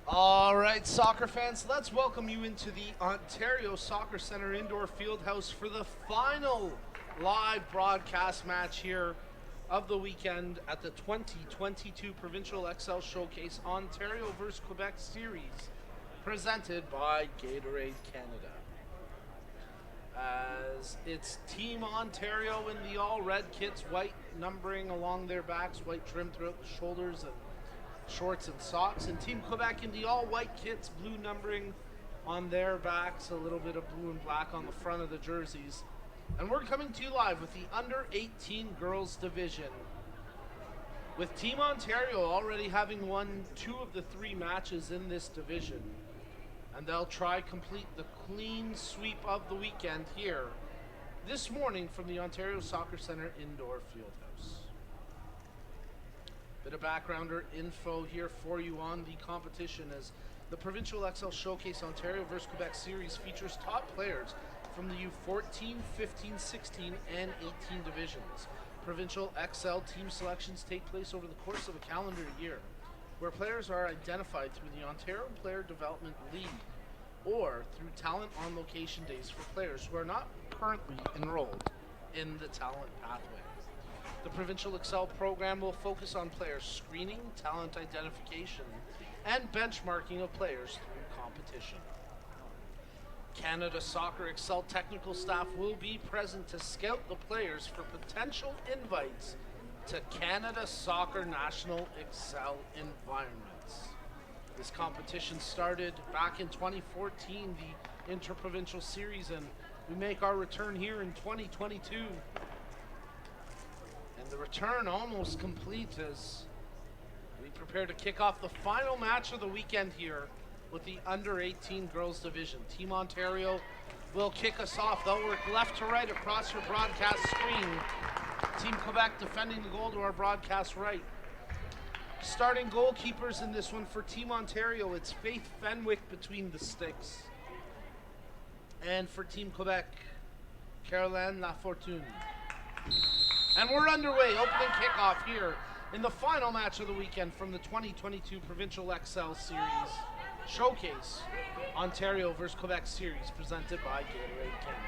All right, soccer fans, let's welcome you into the Ontario Soccer Centre Indoor Fieldhouse for the final live broadcast match here of the weekend at the 2022 Provincial Xcel Showcase Ontario vs. Quebec Series, presented by Gatorade Canada. As it's Team Ontario in the all-red kits, white numbering along their backs, white trim throughout the shoulders and shorts and socks, and Team Quebec in the all-white kits, blue numbering on their backs, a little bit of blue and black on the front of the jerseys. And we're coming to you live with the under-18 girls division, with Team Ontario already having won 2 of the 3 matches in this division, and they'll try complete the clean sweep of the weekend here this morning from the Ontario Soccer Centre Indoor Fieldhouse. Bit of backgrounder info here for you on the competition, as the Provincial Xcel Showcase Ontario vs. Quebec Series features top players from the U14, 15, 16, and 18 divisions. Provincial Xcel team selections take place over the course of a calendar year, where players are identified through the Ontario Player Development League or through talent on location days for players who are not currently enrolled in the talent pathway. The Provincial Xcel program will focus on player screening, talent identification, and benchmarking of players through competition. Canada Soccer Xcel technical staff will be present to scout the players for potential invites to Canada Soccer National Xcel environments. This competition started back in 2014, the Interprovincial Series, and we make our return here in 2022. And the return almost complete as we prepare to kick off the final match of the weekend here with the under-18 girls division. Team Ontario will kick us off. They'll work left to right across your broadcast screen. Team Quebec defending the goal to our broadcast right. Starting goalkeepers in this one for Team Ontario, it's Faith Fenwick between the sticks. And for Team Quebec, Caroline Lafortune. And we're underway, opening kickoff here in the final match of the weekend from the 2022 Provincial Xcel Series Showcase Ontario vs. Quebec Series, presented by Gatorade Canada.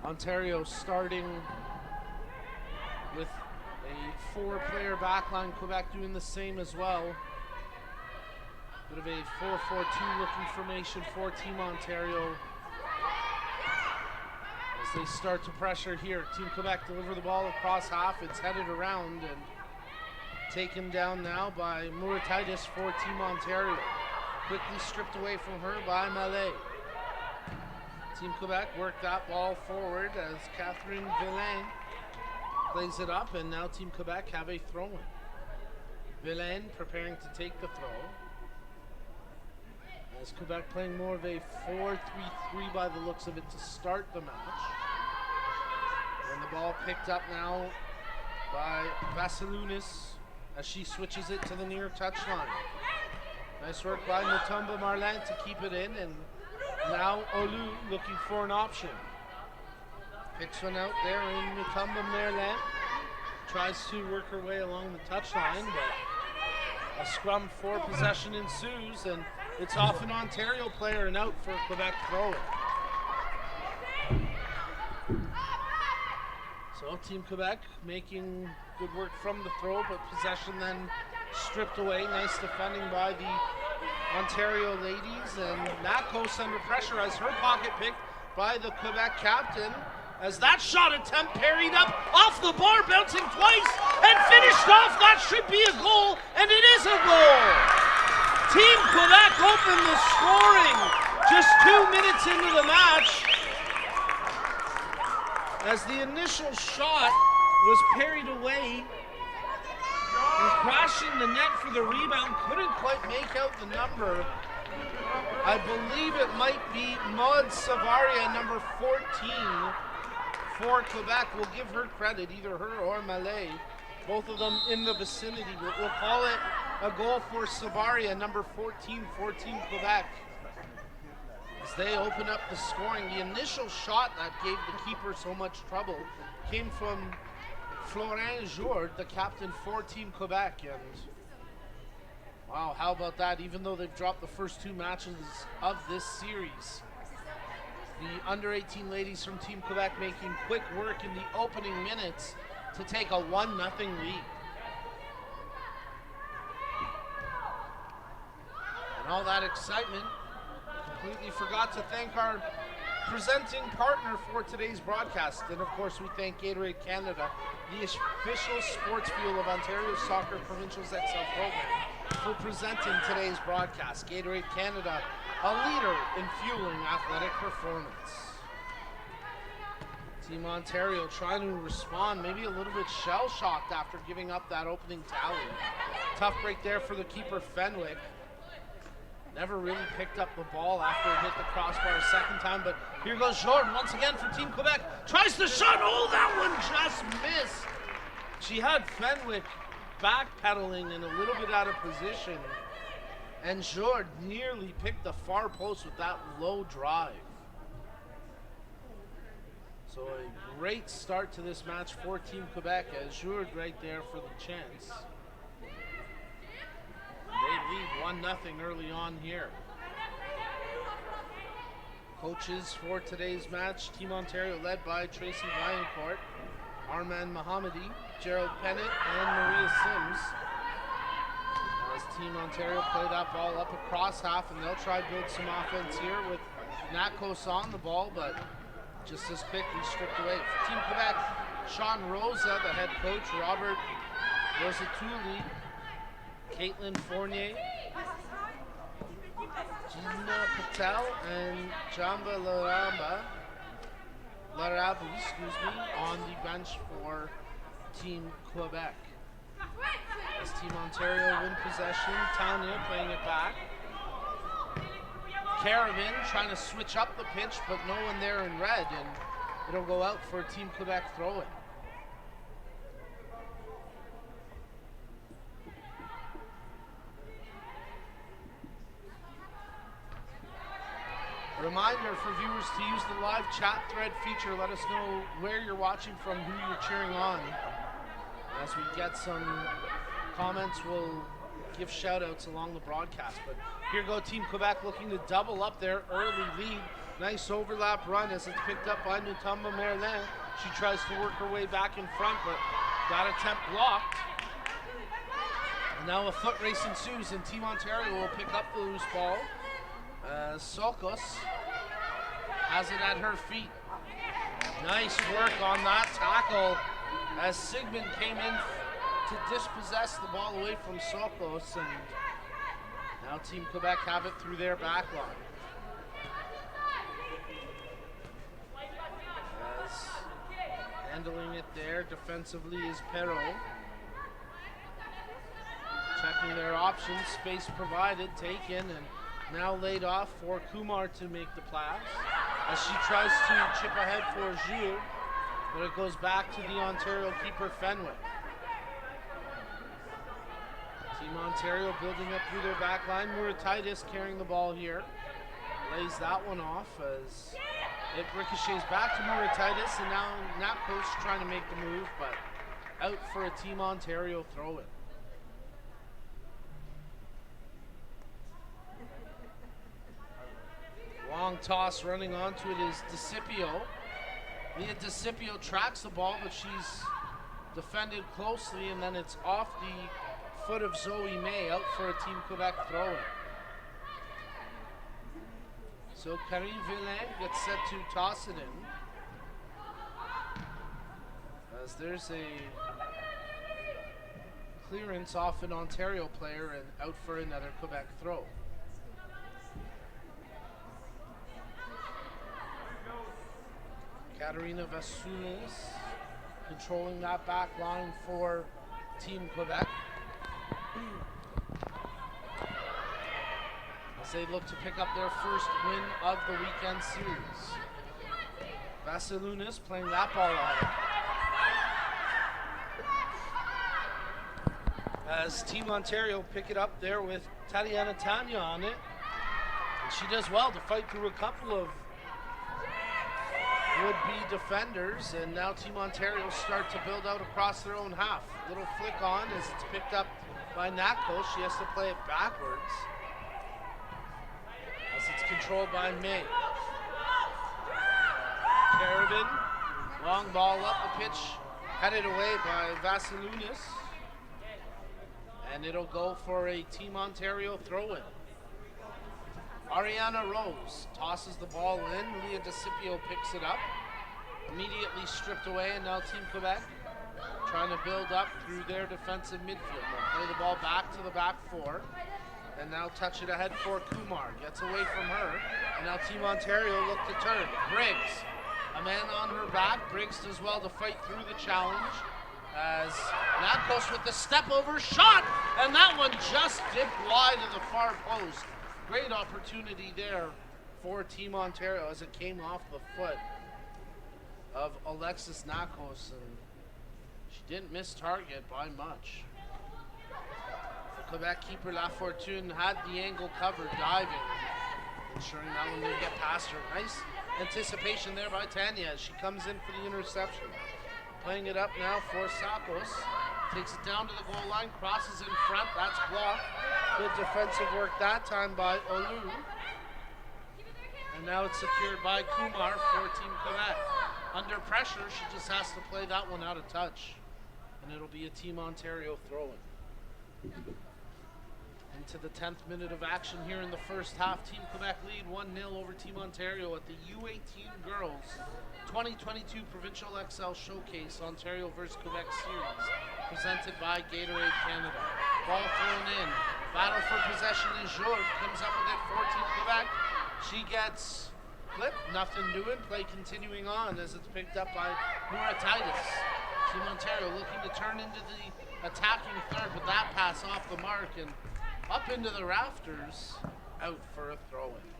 Ontario starting with a 4-player backline, Quebec doing the same as well. Bit of a 4-4-2 looking formation for Team Ontario. As they start to pressure here, Team Quebec deliver the ball across half. It's headed around and taken down now by Muratidis for Team Ontario. Quickly stripped away from her by Mallet. Team Quebec worked that ball forward as Catherine Villain plays it up, and now Team Quebec have a throw-in. Villain preparing to take the throw. As Quebec playing more of a 4-3-3 by the looks of it to start the match. And the ball picked up now by Vasilounis. as she switches it to the near touchline. Nice work by Mutomba Marlin to keep it in, and now Olu looking for an option. Picks one out there in Mutomba Marlin. Tries to work her way along the touchline, but a scrum for possession ensues, and it's off an Ontario player and out for a Quebec throw-in. So Team Quebec making good work from the throw, but possession then stripped away. Nice defending by the Ontario ladies, and Nakos under pressure as her pocket picked by the Quebec captain, as that shot attempt parried up off the bar, bouncing twice and finished off. That should be a goal, and it is a goal. Team Quebec opened the scoring just 2 minutes into the match, as the initial shot was parried away and crashing the net for the rebound. Couldn't quite make out the number. I believe it might be Maud Savaria, number 14 for Quebec. We'll give her credit, either her or Malay, both of them in the vicinity. We'll call it a goal for Savaria, number 14 for Team Quebec, as they open up the scoring. The initial shot that gave the keeper so much trouble came from Florent Jourde, the captain for Team Quebec. And wow, how about that? Even though they've dropped the first 2 matches of this series, the under-18 ladies from Team Quebec making quick work in the opening minutes to take a 1-0 lead. And all that excitement, completely forgot to thank our presenting partner for today's broadcast. And of course, we thank Gatorade Canada, the official sports fuel of Ontario Soccer Provincial's Xcel program, for presenting today's broadcast. Gatorade Canada, a leader in fueling athletic performance. Team Ontario trying to respond, maybe a little bit shell-shocked after giving up that opening tally. Tough break there for the keeper, Fenwick. Never really picked up the ball after it hit the crossbar a second time, but here goes Jordan once again for Team Quebec. Tries the shot, oh, that one just missed. She had Fenwick backpedaling and a little bit out of position, and Jordan nearly picked the far post with that low drive. So a great start to this match for Team Quebec, as Jordan right there for the chance. They lead 1-0 early on here. Coaches for today's match, Team Ontario led by Tracy Vaillancourt, Armand Mohammadi, Gerald Pennant, and Maria Sims. As Team Ontario play that ball up across half, and they'll try to build some offense here with Nakos on the ball, but just as quickly stripped away. For Team Quebec, Sean Rosa, the head coach, Robert Rosatuli, Caitlin Fournier, Gina Patel, and Jamba Larabu, on the bench for Team Quebec. As Team Ontario win possession, Tanya playing it back. Caravan trying to switch up the pitch, but no one there in red, and it'll go out for Team Quebec throw-in. Reminder for viewers to use the live chat thread feature. Let us know where you're watching from, who you're cheering on. As we get some comments, we'll give shout outs along the broadcast. But here go Team Quebec looking to double up their early lead. Nice overlap run as it's picked up by Mutomba Merlin. She tries to work her way back in front, but that attempt blocked. And now a foot race ensues, and Team Ontario will pick up the loose ball. Sokos has it at her feet. Nice work on that tackle as Sigmund came in to dispossess the ball away from Sokos, and now Team Quebec have it through their back line. As handling it there defensively is Perrault. Checking their options, space provided, taken, and now laid off for Kumar to make the pass as she tries to chip ahead for Gilles, but it goes back to the Ontario keeper Fenwick. Ontario building up through their back line. Murataitis carrying the ball here. Lays that one off as it ricochets back to Murataitis, and now Napco's trying to make the move, but out for a Team Ontario throw-in. Long toss running onto it is DeCipio. Leah DeCipio tracks the ball, but she's defended closely, and then it's off the foot of Zoe May, out for a Team Quebec throw-in. So Karine Villain gets set to toss it in. As there's a clearance off an Ontario player and out for another Quebec throw. Katarina Vasunas controlling that back line for Team Quebec. As they look to pick up their first win of the weekend series. Vasilunas playing that ball out. As Team Ontario pick it up there with Tatiana Tanya on it. And she does well to fight through a couple of would-be defenders, and now Team Ontario start to build out across their own half. Little flick on as it's picked up by Natko. She has to play it backwards as it's controlled by May. Carabin, long ball up the pitch, headed away by Vasilunas, and it'll go for a Team Ontario throw-in. Ariana Rose tosses the ball in. Leah DeCipio picks it up. Immediately stripped away, and now Team Quebec trying to build up through their defensive midfield. They'll play the ball back to the back four, and now touch it ahead for Kumar. Gets away from her, and now Team Ontario look to turn. Briggs, a man on her back. Briggs does well to fight through the challenge as Natkos with the step over shot, and that one just dipped wide of the far post. Great opportunity there for Team Ontario as it came off the foot of Alexis Nakos, and she didn't miss target by much. The Quebec keeper La Fortune had the angle covered, diving, ensuring that one didn't get past her. Nice anticipation there by Tanya as she comes in for the interception. Playing it up now for Sakos. Takes it down to the goal line, crosses in front, that's blocked. Good defensive work that time by Olu. And now it's secured by Kumar for Team Quebec. Under pressure, she just has to play that one out of touch. And it'll be a Team Ontario throw-in. Into the 10th minute of action here in the first half. Team Quebec lead 1-0 over Team Ontario at the U18 Girls 2022 Provincial Xcel Showcase Ontario vs. Quebec Series, presented by Gatorade Canada. Ball thrown in. Battle for possession is Jourd. Comes up with it for Team Quebec. She gets clipped. Nothing doing. Play continuing on as it's picked up by Murataitis. Team Ontario looking to turn into the attacking third, but that pass off the mark and up into the rafters, out for a throw-in.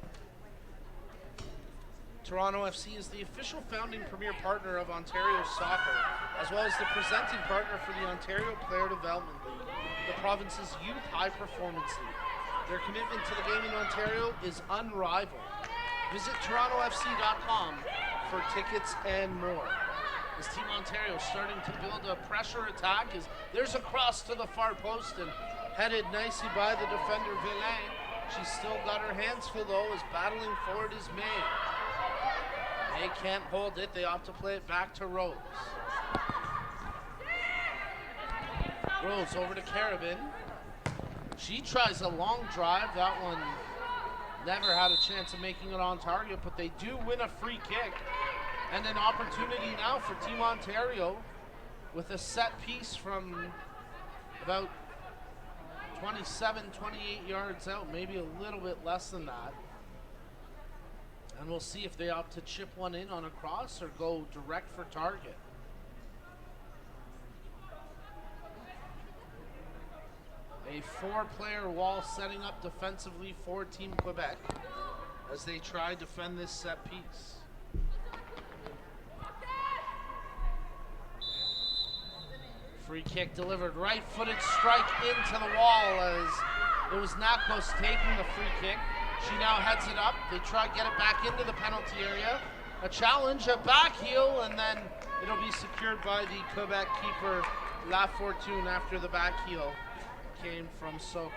Toronto FC is the official founding premier partner of Ontario Soccer, as well as the presenting partner for the Ontario Player Development League, the province's youth high performance league. Their commitment to the game in Ontario is unrivaled. Visit torontofc.com for tickets and more. As Team Ontario starting to build a pressure attack, as there's a cross to the far post and headed nicely by the defender Villain. She's still got her hands full though, as battling forward is May. May can't hold it, they opt to play it back to Rose. Rose over to Carabin. She tries a long drive, that one never had a chance of making it on target, but they do win a free kick. And an opportunity now for Team Ontario with a set piece from about 27, 28 yards out, maybe a little bit less than that. And we'll see if they opt to chip one in on a cross or go direct for target. A four-player wall setting up defensively for Team Quebec as they try to defend this set piece. Free kick delivered, right-footed strike into the wall as it was Nakos taking the free kick. She now heads it up. They try to get it back into the penalty area. A challenge, a back heel, and then it'll be secured by the Quebec keeper, La Fortune, after the back heel came from Sokos.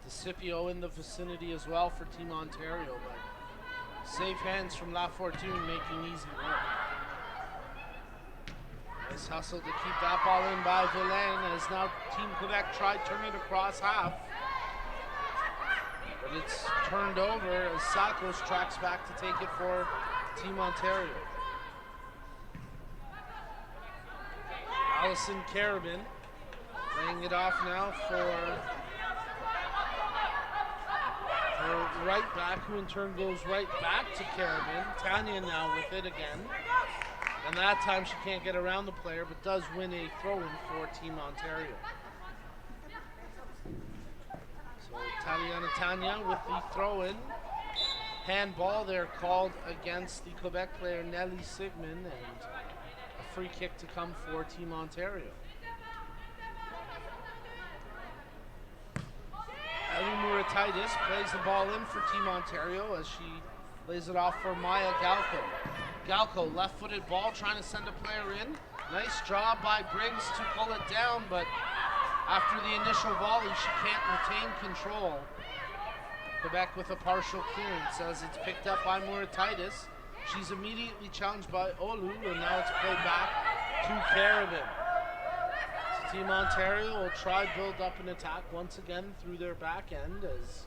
DeCipio in the vicinity as well for Team Ontario, but safe hands from La Fortune making easy work. Nice hustle to keep that ball in by Villain as now Team Quebec tried turning it across half. But it's turned over as Sakos tracks back to take it for Team Ontario. Allison Carabin laying it off now for her right back, who in turn goes right back to Carabin. Tanya now with it again. And that time she can't get around the player, but does win a throw-in for Team Ontario. So Tanya with the throw-in. Handball there called against the Quebec player Nelly Sigmund, and a free kick to come for Team Ontario. Ali Murataitis plays the ball in for Team Ontario as she lays it off for Maya Galco. Galco, left-footed ball, trying to send a player in. Nice job by Briggs to pull it down, but after the initial volley, she can't retain control. Quebec with a partial clearance as it's picked up by Murataitis. She's immediately challenged by Olu, and now it's played back to Carabin. So Team Ontario will try build up an attack once again through their back end as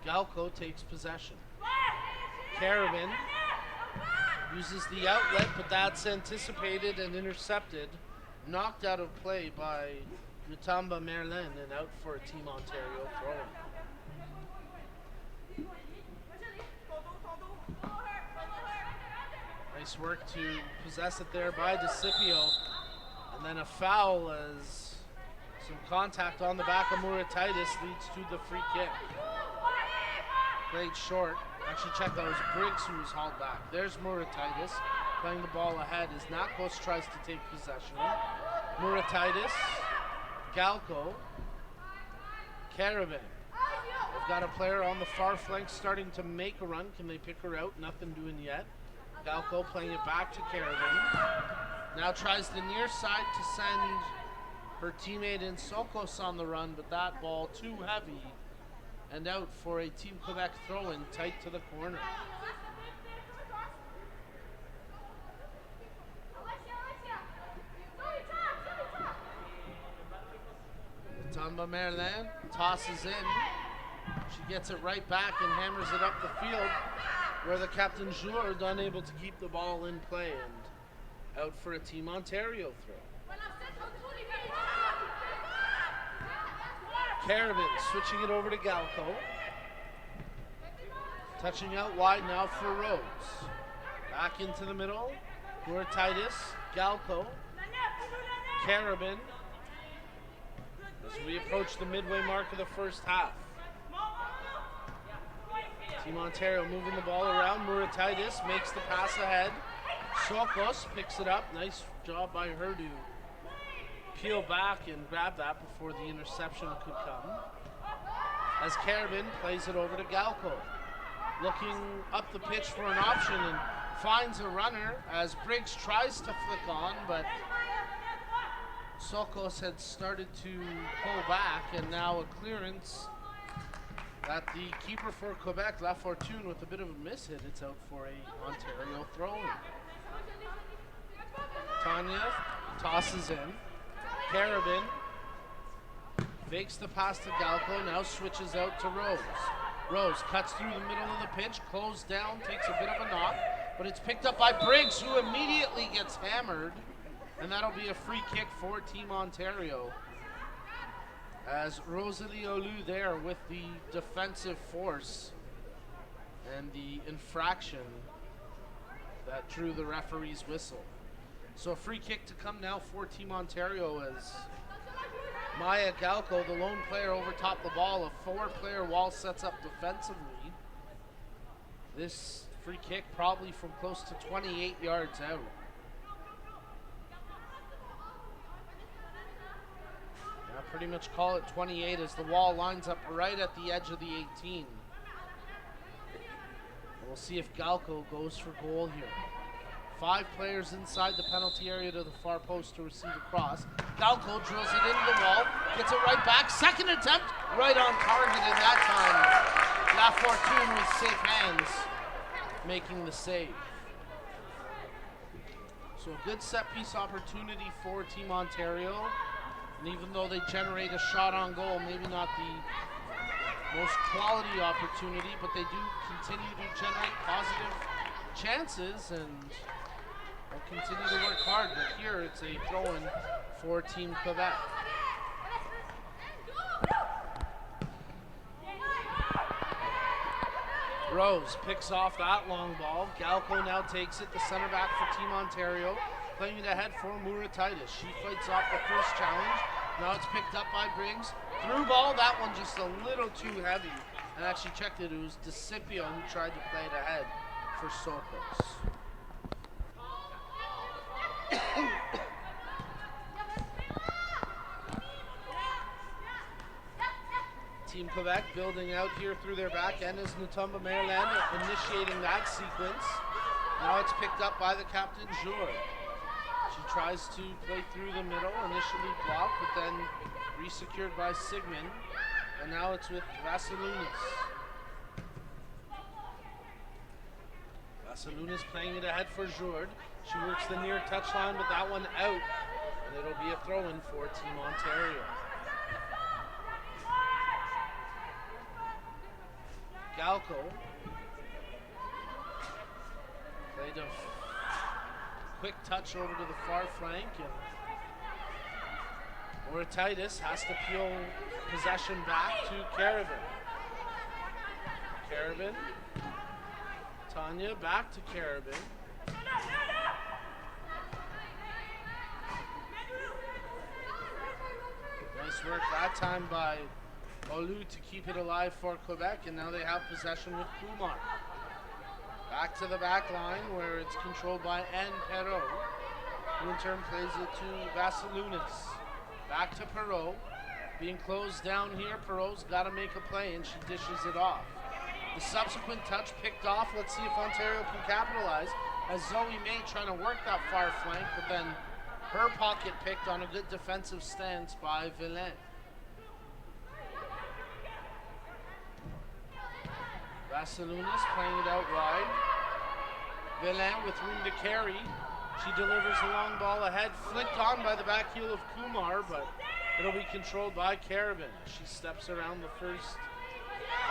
Galco takes possession. Carabin uses the outlet, but that's anticipated and intercepted. Knocked out of play by Mutamba Merlin and out for a Team Ontario throw-in. Nice work to possess it there by DeCipio. And then a foul as some contact on the back of Murataitis leads to the free kick. Played short. Actually, check that, it was Briggs who was hauled back. There's Murataitis playing the ball ahead as Nakos tries to take possession. Murataitis, Galco, Carabin. They've got a player on the far flank starting to make a run. Can they pick her out? Nothing doing yet. Galco playing it back to Carabin. Now tries the near side to send her teammate in Sokos on the run, but that ball too heavy and out for a Team Quebec throw-in tight to the corner. Tamba Merlin tosses in. She gets it right back and hammers it up the field, where the Captain Jour unable to keep the ball in play and out for a Team Ontario throw. Carabin switching it over to Galco. Touching out wide now for Rose. Back into the middle. Murataitis, Galco, Carabin. As we approach the midway mark of the first half. Team Ontario moving the ball around. Murataitis makes the pass ahead. Sokos picks it up. Nice job by her to peel back and grab that before the interception could come. As Carabin plays it over to Galco. Looking up the pitch for an option and finds a runner as Briggs tries to flick on, but Sokos had started to pull back, and now a clearance that the keeper for Quebec, La Fortune, with a bit of a miss hit. It's out for a Ontario throw-in. Tanya tosses in. Carabin fakes the pass to Galco, now switches out to Rose. Rose cuts through the middle of the pitch, closed down, takes a bit of a knock, but it's picked up by Briggs, who immediately gets hammered, and that'll be a free kick for Team Ontario. As Rosalie Olu there with the defensive force and the infraction that drew the referee's whistle. So a free kick to come now for Team Ontario as Maya Galco, the lone player, over top the ball. A four-player wall sets up defensively. This free kick probably from close to 28 yards out. pretty much call it 28 as the wall lines up right at the edge of the 18. We'll see if Galco goes for goal here. 5 players inside the penalty area to the far post to receive a cross. Galco drills it into the wall, gets it right back. Second attempt, right on target, and that time La Fortune with safe hands, making the save. So a good set piece opportunity for Team Ontario. And even though they generate a shot on goal, maybe not the most quality opportunity, but they do continue to generate positive chances and will continue to work hard. But here it's a throw-in for Team Quebec. Rose picks off that long ball. Galco now takes it, the center back for Team Ontario. Playing it ahead for Murataitis. She fights off the first challenge. Now it's picked up by Briggs. Through ball, that one just a little too heavy. And actually checked it, it was DeCipio who tried to play it ahead for Sokos. Team Quebec building out here through their back end as Nutumba Maryland initiating that sequence. Now it's picked up by the captain, Jour. She tries to play through the middle, initially blocked, but then re-secured by Sigmund. And now it's with Vasilunas. Vasilunas playing it ahead for Jour. She works the near touchline, but that one out. And it'll be a throw-in for Team Ontario. Galco played a quick touch over to the far flank, and Murataitis has to peel possession back to Caravan. Caravan, Tanya back to Caravan. Nice work that time by Olu to keep it alive for Quebec, and now they have possession with Kumar. Back to the back line where it's controlled by Anne Perrault, who in turn plays it to Vasilunas. Back to Perrault. Being closed down here, Perrault's got to make a play, and she dishes it off. The subsequent touch picked off. Let's see if Ontario can capitalize, as Zoe May trying to work that far flank, but then her pocket picked on a good defensive stance by Villain. Vasilunas playing it out wide. Villain with room to carry. She delivers a long ball ahead, flicked on by the back heel of Kumar, but it'll be controlled by Caravan. She steps around the first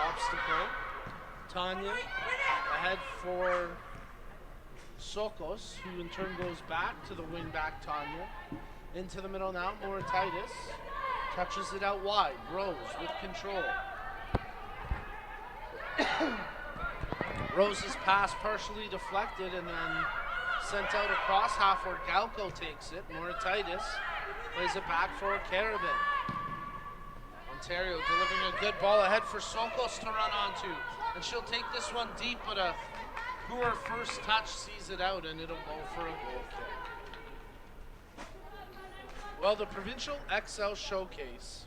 obstacle. Tanya ahead for Sokos, who in turn goes back to the wing back Tanya. Into the middle now, Murataitis touches it out wide. Rose with control. Rose's pass partially deflected and then sent out across half where Galco takes it. Murataitis plays it back for Caravan. Ontario delivering a good ball ahead for Sokos to run onto. And she'll take this one deep, but a poor first touch sees it out, and it'll go for a goal kick. Well, the Provincial Xcel Showcase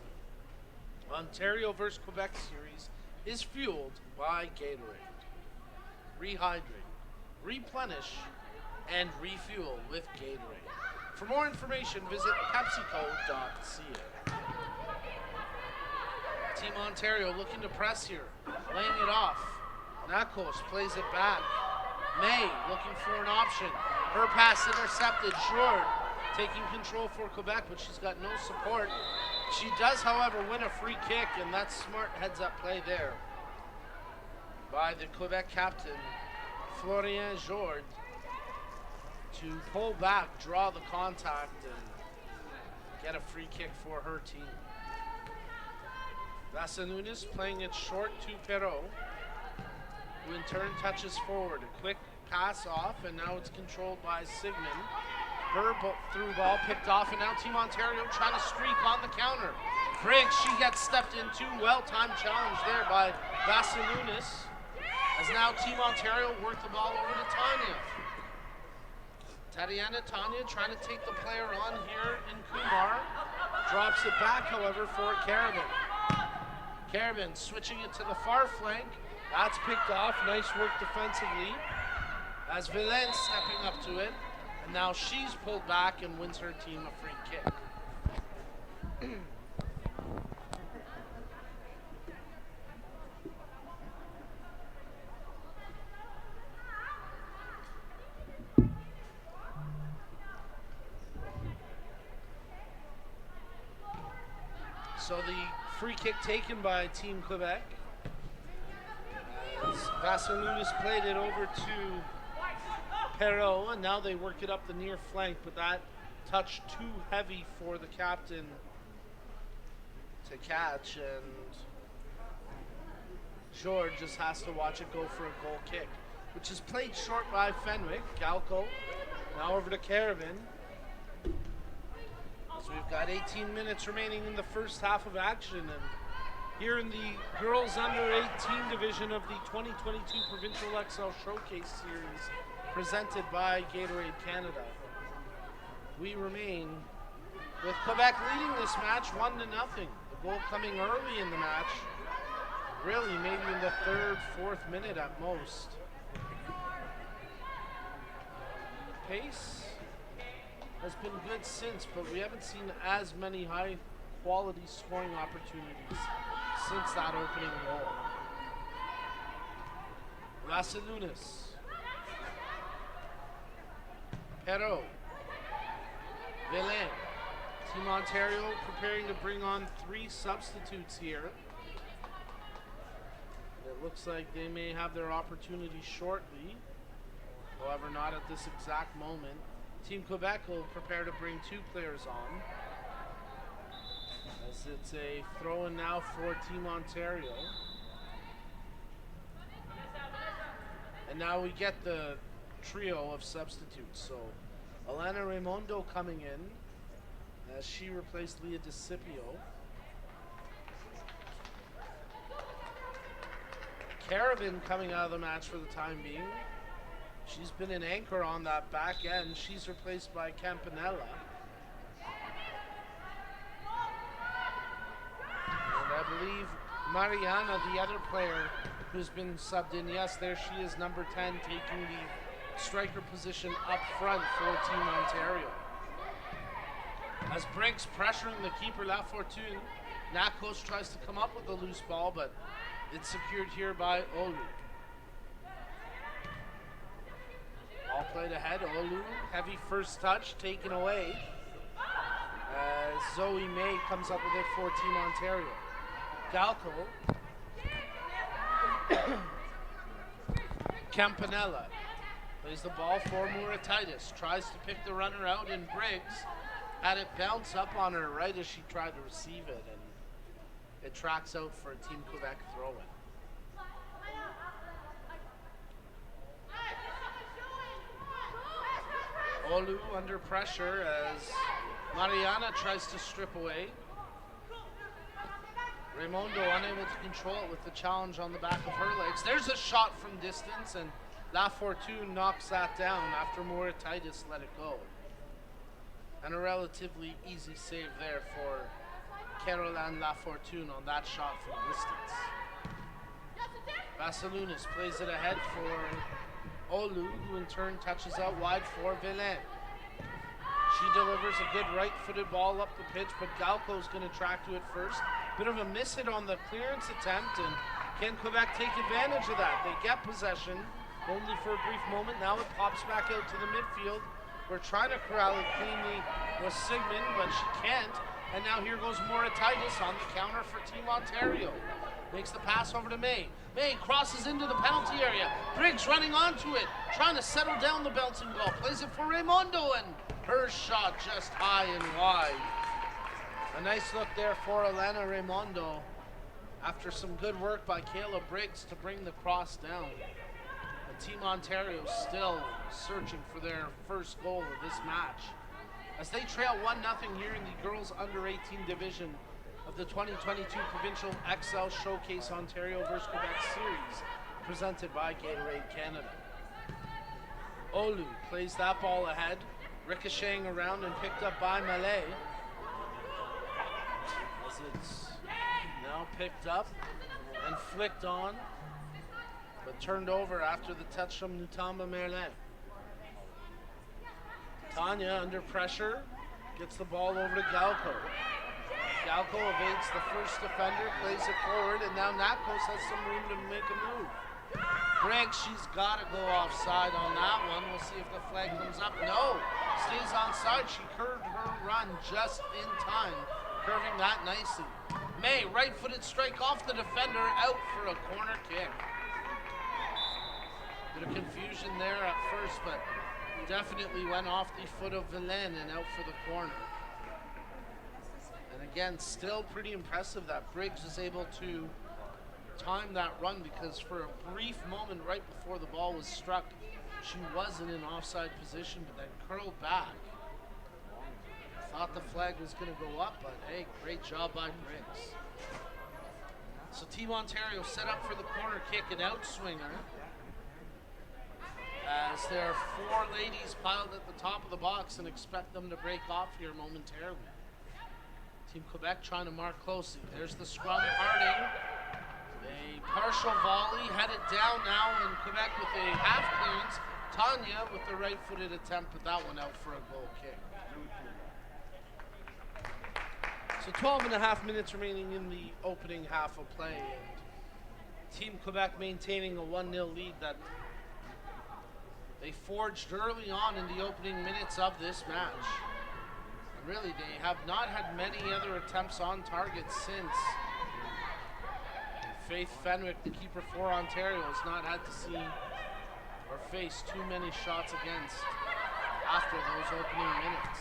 Ontario vs. Quebec series is fueled by Gatorade. Rehydrate, replenish, and refuel with Gatorade. For more information, visit PepsiCo.ca. Team Ontario looking to press here, laying it off. Nakos plays it back. May looking for an option. Her pass intercepted. Jour taking control for Quebec, but she's got no support. She does, however, win a free kick, and that's smart heads-up play there by the Quebec captain, Florian Jour, to pull back, draw the contact, and get a free kick for her team. Vasilunas playing it short to Perrault, who in turn touches forward. A quick pass off, and now it's controlled by Sigmund. Her through ball picked off, and now Team Ontario trying to streak on the counter. Briggs, she gets stepped into. Well-timed challenge there by Vasilunas, as now Team Ontario work the ball over to Tanya. Tatiana Tanya trying to take the player on here in Kumar. Drops it back, however, for Carabin. Carabin switching it to the far flank. That's picked off. Nice work defensively. As Villain stepping up to it. And now she's pulled back and wins her team a free kick. So the free kick taken by Team Quebec. As Vassiliounis played it over to Perrault, and now they work it up the near flank, but that touch too heavy for the captain to catch, and George just has to watch it go for a goal kick, which is played short by Fenwick. Galco now over to Carabin. So we've got 18 minutes remaining in the first half of action, and here in the girls under 18 division of the 2022 Provincial Xcel Showcase Series presented by Gatorade Canada. We remain with Quebec leading this match 1-0. The goal coming early in the match, really maybe in the third, fourth minute at most. Pace has been good since, but we haven't seen as many high quality scoring opportunities since that opening goal. Vassiliounis. Perrault. Villain. Team Ontario preparing to bring on 3 substitutes here. It looks like they may have their opportunity shortly. However, not at this exact moment. Team Quebec will prepare to bring 2 players on. As it's a throw-in now for Team Ontario. And now we get the trio of substitutes. So Elena Raimondo coming in as she replaced Leah DeCipio. Carabin coming out of the match for the time being. She's been an anchor on that back end. She's replaced by Campanella. And I believe Mariana, the other player who's been subbed in, yes, there she is, number 10, taking the striker position up front for Team Ontario. As Briggs pressuring the keeper, La Fortune, Nakos tries to come up with a loose ball, but it's secured here by Olu. All played ahead. Olu, heavy first touch, taken away. As Zoe May comes up with it for Team Ontario. Galco. Campanella plays the ball for Murataitis. Tries to pick the runner out, and Briggs had it bounce up on her right as she tried to receive it, and it tracks out for a Team Quebec throw-in. Olu under pressure as Mariana tries to strip away. Raimondo unable to control it with the challenge on the back of her legs. There's a shot from distance, and La Fortune knocks that down after Murataitis let it go. And a relatively easy save there for Caroline La Fortune on that shot from distance. Vassiliounis plays it ahead for Olu, who in turn touches out wide for Villain. She delivers a good right-footed ball up the pitch, but Galco's going to track to it first. Bit of a miss hit on the clearance attempt, and can Quebec take advantage of that? They get possession, only for a brief moment. Now it pops back out to the midfield. We're trying to corral it cleanly with Sigmund, but she can't. And now here goes Murataitis on the counter for Team Ontario. Makes the pass over to May. May crosses into the penalty area. Briggs running onto it, trying to settle down the bouncing ball. Plays it for Raimondo, and her shot just high and wide. A nice look there for Elena Raimondo after some good work by Kayla Briggs to bring the cross down. And Team Ontario still searching for their first goal of this match, as they trail 1-0 here in the girls under 18 division of the 2022 Provincial Xcel Showcase Ontario vs. Quebec Series, presented by Gatorade Canada. Olu plays that ball ahead, ricocheting around and picked up by Malay. as it's now picked up and flicked on, but turned over after the touch from Nutamba Merlin. Tanya under pressure, gets the ball over to Galco. Galco evades the first defender, plays it forward, and now Napkos has some room to make a move. Briggs, she's got to go offside on that one. We'll see if the flag comes up. No, stays onside. She curved her run just in time, curving that nicely. May, right-footed strike off the defender, out for a corner kick. Bit of confusion there at first, but definitely went off the foot of Villain and out for the corner. And again, still pretty impressive that Briggs is able to time that run, because for a brief moment right before the ball was struck, she was in an offside position, but then curled back. Thought the flag was going to go up, but hey, great job by Briggs. So Team Ontario set up for the corner kick, an outswinger, as there are four ladies piled at the top of the box and expect them to break off here momentarily. Team Quebec trying to mark closely. There's the scrum. Harding, a partial volley, headed down now, and Quebec with a half clearance. Tanya with the right-footed attempt, but that one out for a goal kick. So 12 and a half minutes remaining in the opening half of play, and Team Quebec maintaining a 1-0 lead that they forged early on in the opening minutes of this match. And really, they have not had many other attempts on target since. Faith Fenwick, the keeper for Ontario, has not had to see or face too many shots against after those opening minutes.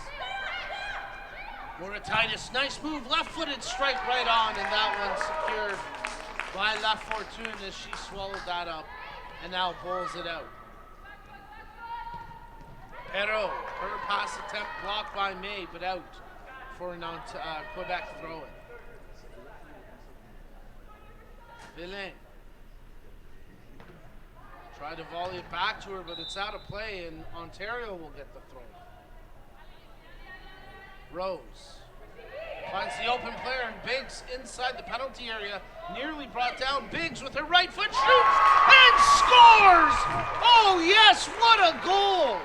Moratitis, nice move, left-footed strike right on, and that one secured by La Fortune as she swallowed that up and now bowls it out. Perrault, her pass attempt blocked by May, but out for a Quebec throw-in. Villain tried to volley it back to her, but it's out of play, and Ontario will get the throw. Rose finds the open player, and Biggs inside the penalty area, nearly brought down. Biggs with her right foot shoots and scores! Oh yes, what a goal!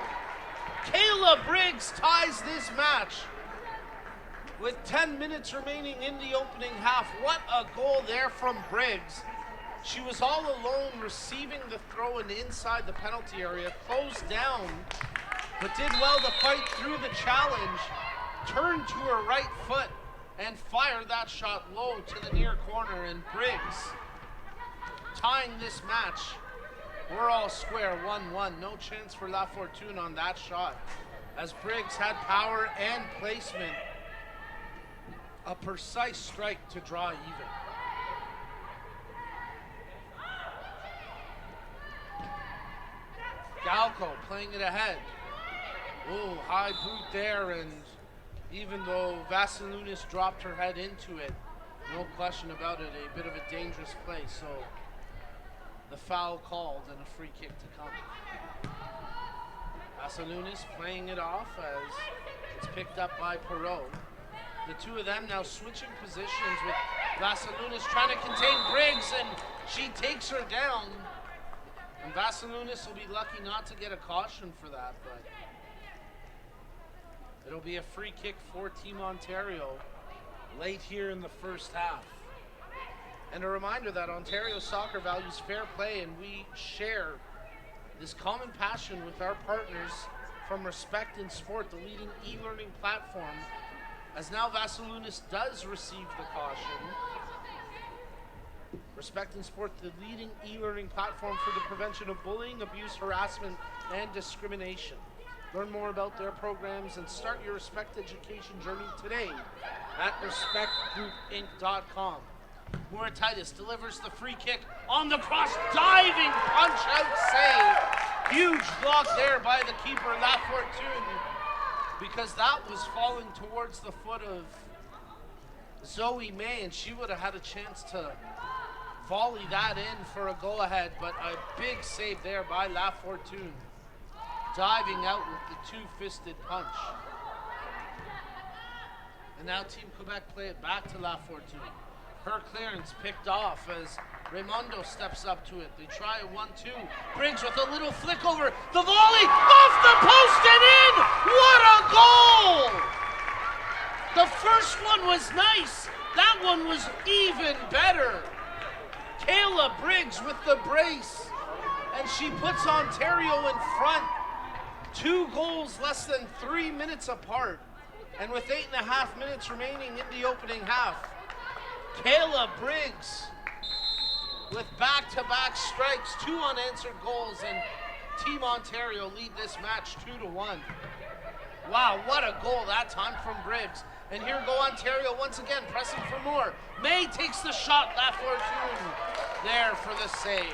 Kayla Briggs ties this match with 10 minutes remaining in the opening half. What a goal there from Briggs. She was all alone receiving the throw-in inside the penalty area, closed down, but did well to fight through the challenge, turned to her right foot, and fired that shot low to the near corner, and Briggs tying this match. We're all square, 1-1. No chance for La Fortune on that shot, as Briggs had power and placement. A precise strike to draw even. Galco playing it ahead. Oh, high boot there, and even though Vasilunas dropped her head into it, no question about it, a bit of a dangerous play, so the foul called and a free kick to come. Vasilunas playing it off as it's picked up by Perrault. The two of them now switching positions, with Vasilunas trying to contain Briggs, and she takes her down. And Vasilunas will be lucky not to get a caution for that, but it'll be a free kick for Team Ontario late here in the first half. And a reminder that Ontario Soccer values fair play, and we share this common passion with our partners from Respect in Sport, the leading e-learning platform, as now Vasilunas does receive the caution. Respect in Sport, the leading e-learning platform for the prevention of bullying, abuse, harassment, and discrimination. Learn more about their programs and start your Respect education journey today at respectgroupinc.com. Moratitis delivers the free kick on the cross, diving punch-out save. Huge block there by the keeper, La Fortune, because that was falling towards the foot of Zoe May, and she would have had a chance to volley that in for a go-ahead, but a big save there by La Fortune, diving out with the two-fisted punch. And now Team Quebec play it back to La Fortune. Her clearance picked off as Raimondo steps up to it. They try a 1-2. Briggs with a little flick over the volley, off the post and in! What a goal! The first one was nice. That one was even better. Kayla Briggs with the brace. And she puts Ontario in front. 2 goals less than 3 minutes apart. And with 8.5 minutes remaining in the opening half, Kayla Briggs with back-to-back strikes, 2 unanswered goals, and Team Ontario lead this match 2-1. Wow, what a goal that time from Briggs. And here go Ontario once again, pressing for more. May takes the shot, La Fortune there for the save.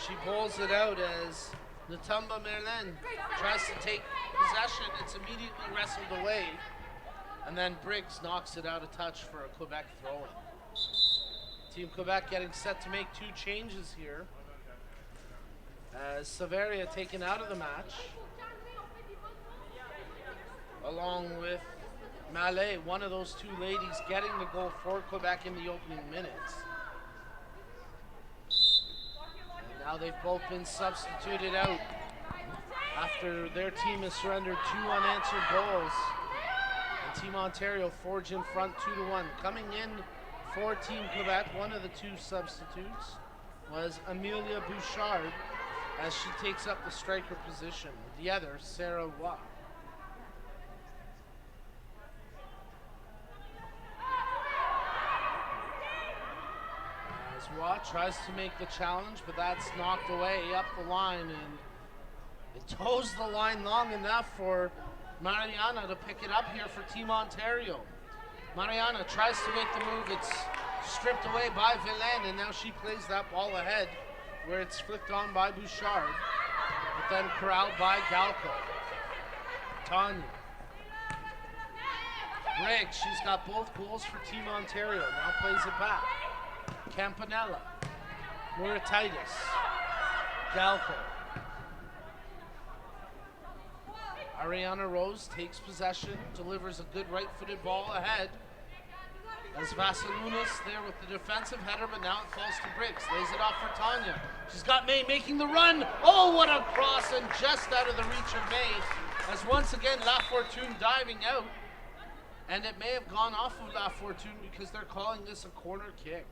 She bowls it out as Natumba Merlin tries to take possession. It's immediately wrestled away. And then Briggs knocks it out of touch for a Quebec throw-in. Team Quebec getting set to make 2 changes here. As Severia taken out of the match, along with Mallet, one of those 2 ladies getting the goal for Quebec in the opening minutes. And now they've both been substituted out after their team has surrendered 2 unanswered goals. And Team Ontario forge in front 2-1. Coming in for Team Quebec, one of the 2 substitutes was Amelia Bouchard, as she takes up the striker position. The other, Sarah Watt. As Watt tries to make the challenge, but that's knocked away up the line, and it toes the line long enough for Mariana to pick it up here for Team Ontario. Mariana tries to make the move. It's stripped away by Villain, and now she plays that ball ahead where it's flicked on by Bouchard, but then corralled by Galco. Tanya. Briggs, she's got both goals for Team Ontario. Now plays it back. Campanella. Murataitis. Galco. Ariana Rose takes possession, delivers a good right-footed ball ahead. As Vassilunas there with the defensive header, but now it falls to Briggs. Lays it off for Tanya. She's got May making the run. Oh, what a cross, and just out of the reach of May. As once again, La Fortune diving out. And it may have gone off of La Fortune because they're calling this a corner kick.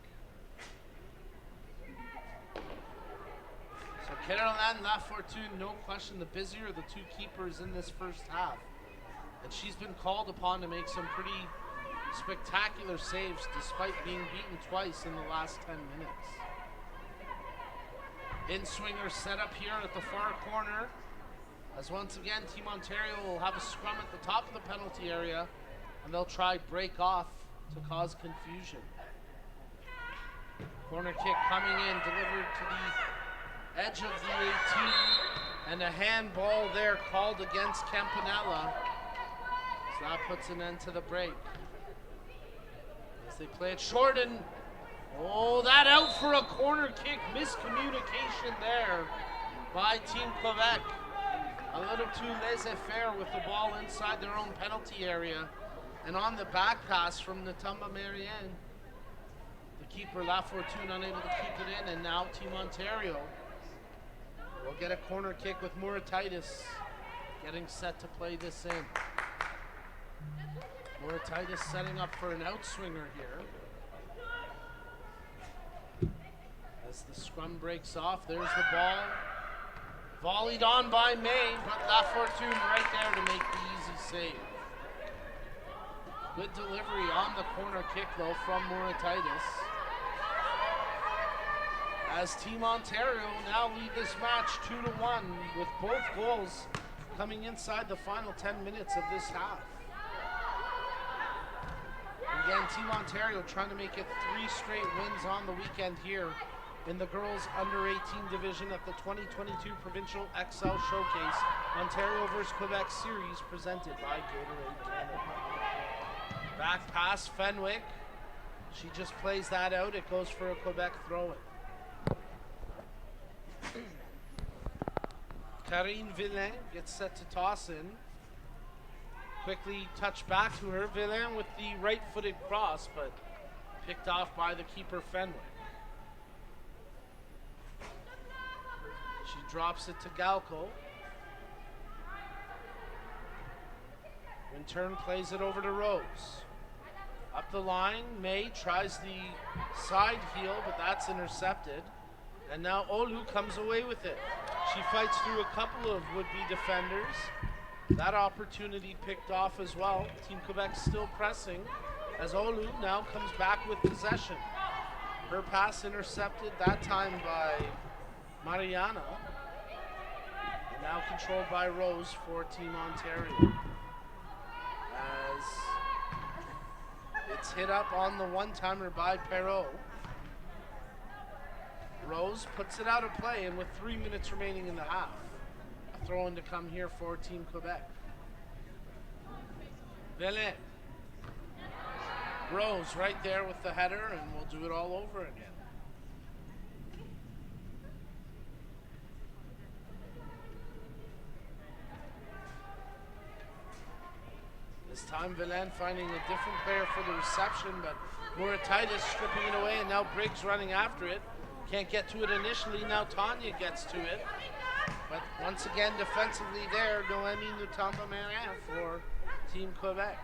So Caroline La Fortune, no question, the busier of the 2 keepers in this first half. And she's been called upon to make some pretty spectacular saves despite being beaten twice in the last 10 minutes. In-swinger set up here at the far corner. As once again, Team Ontario will have a scrum at the top of the penalty area, and they'll try break off to cause confusion. Corner kick coming in, delivered to the edge of the 18, and a handball there called against Campanella. So that puts an end to the break. As they play it short, and oh, that out for a corner kick. Miscommunication there by Team Quebec. A little too laissez-faire with the ball inside their own penalty area. And on the back pass from Natumba Marianne, the keeper La Fortune unable to keep it in, and now Team Ontario will get a corner kick with Murataitis getting set to play this in. Murataitis setting up for an outswinger here. As the scrum breaks off, there's the ball. Volleyed on by May, but La Fortune right there to make the easy save. Good delivery on the corner kick, though, from Murataitis. As Team Ontario now lead this match 2-1, with both goals coming inside the final 10 minutes of this half. Again, Team Ontario trying to make it 3 straight wins on the weekend here in the girls under 18 division at the 2022 Provincial Xcel Showcase Ontario vs Quebec series presented by Gatorade Canada. Back pass Fenwick. She just plays that out. It goes for a Quebec throw-in. Karine Villain gets set to toss in. Quickly touched back to her. Villain with the right-footed cross, but picked off by the keeper Fenwick. She drops it to Galco. In turn, plays it over to Rose. Up the line, May tries the side heel, but that's intercepted. And now Olu comes away with it. She fights through a couple of would-be defenders. That opportunity picked off as well. Team Quebec still pressing as Olu now comes back with possession. Her pass intercepted, that time by Mariana. And now controlled by Rose for Team Ontario. As it's hit up on the one-timer by Perreault. Rose puts it out of play, and with 3 minutes remaining in the half, a throw-in to come here for Team Quebec. Belin. Rose right there with the header, and we'll do it all over again. This time Villain finding a different player for the reception, but Murataitis stripping it away, and now Briggs running after it. Can't get to it initially, now Tanya gets to it. But once again, defensively there, Noemi Nutamba-Marin for Team Quebec.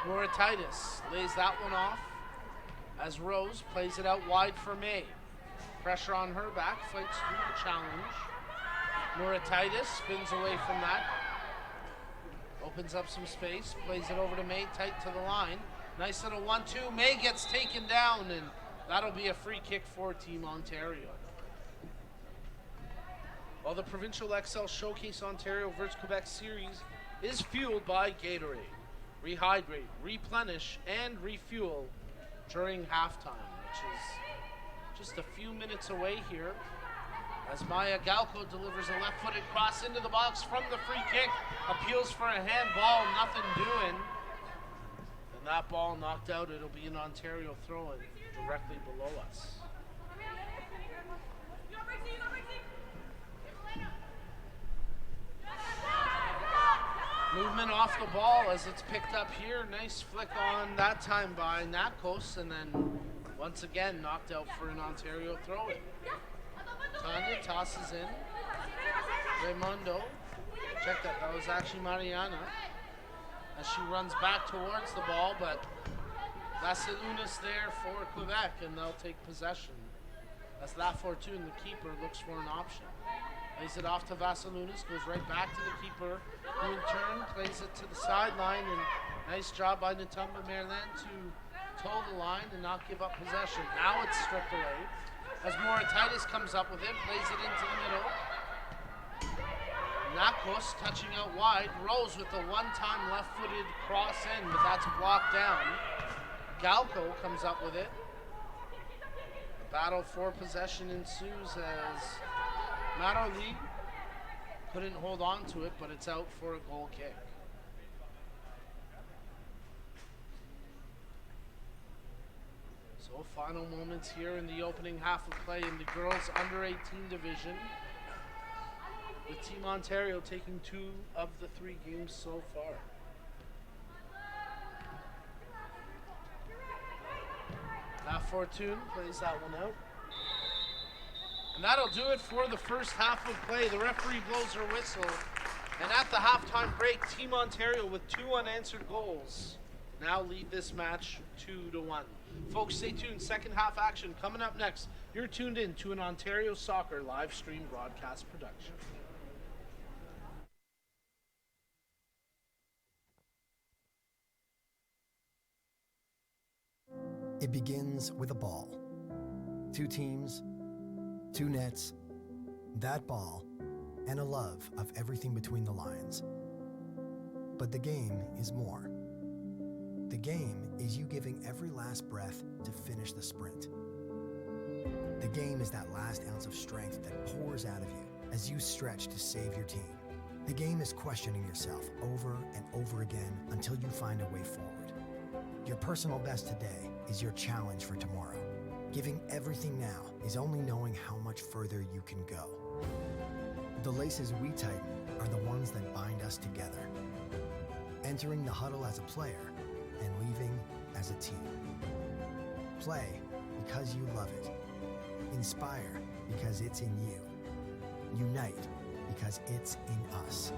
Murataitis lays that one off as Rose plays it out wide for May. Pressure on her back, fights through the challenge. Murataitis spins away from that. Opens up some space, plays it over to May, tight to the line. Nice little 1-2. May gets taken down, and that'll be a free kick for Team Ontario. While the Provincial Xcel Showcase Ontario vs. Quebec series is fueled by Gatorade. Rehydrate, replenish, and refuel during halftime, which is just a few minutes away here. As Maya Galco delivers a left-footed cross into the box from the free kick, appeals for a handball, nothing doing. And that ball knocked out, it'll be an Ontario throw-in directly below us. Movement off the ball as it's picked up here. Nice flick on that time by Natkos, and then once again knocked out for an Ontario throw-in. Tanya tosses in. Raimundo. Check that. That was actually Mariana. As she runs back towards the ball, but Vassilunas there for Quebec, and they'll take possession. As Lafortune, the keeper, looks for an option. Lays it off to Vassilunas, goes right back to the keeper, who in turn plays it to the sideline, and nice job by Nutamba-Marin to toe the line and not give up possession. Now it's stripped away. As Murataitis comes up with it, plays it into the middle. Nakos touching out wide. Rose with the one-time left-footed cross in, but that's blocked down. Galco comes up with it. The battle for possession ensues as Maroli couldn't hold on to it, but it's out for a goal kick. So final moments here in the opening half of play in the girls under 18 division, with Team Ontario taking 2 of the 3 games so far. Lafortune plays that one out. And that'll do it for the first half of play. The referee blows her whistle. And at the halftime break, Team Ontario with 2 unanswered goals now lead this match 2-1. Folks, stay tuned. Second half action coming up next. You're tuned in to an Ontario Soccer live stream broadcast production. It begins with a ball. 2 teams, 2 nets, that ball, and a love of everything between the lines. But the game is more. The game is you giving every last breath to finish the sprint. The game is that last ounce of strength that pours out of you as you stretch to save your team. The game is questioning yourself over and over again until you find a way forward. Your personal best today is your challenge for tomorrow. Giving everything now is only knowing how much further you can go. The laces we tighten are the ones that bind us together. entering the huddle as a player and leaving as a team. Play because you love it. Inspire because it's in you. Unite because it's in us.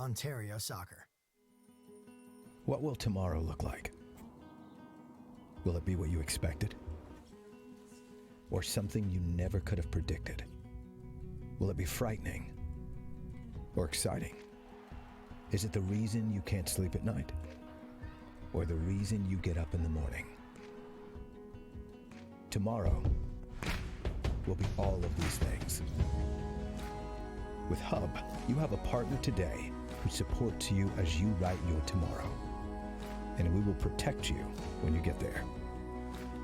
Ontario Soccer. What will tomorrow look like? Will it be what you expected? Or something you never could have predicted? Will it be frightening or exciting? Is it the reason you can't sleep at night? Or the reason you get up in the morning? Tomorrow will be all of these things. With Hub, you have a partner today who supports you as you write your tomorrow. And we will protect you when you get there.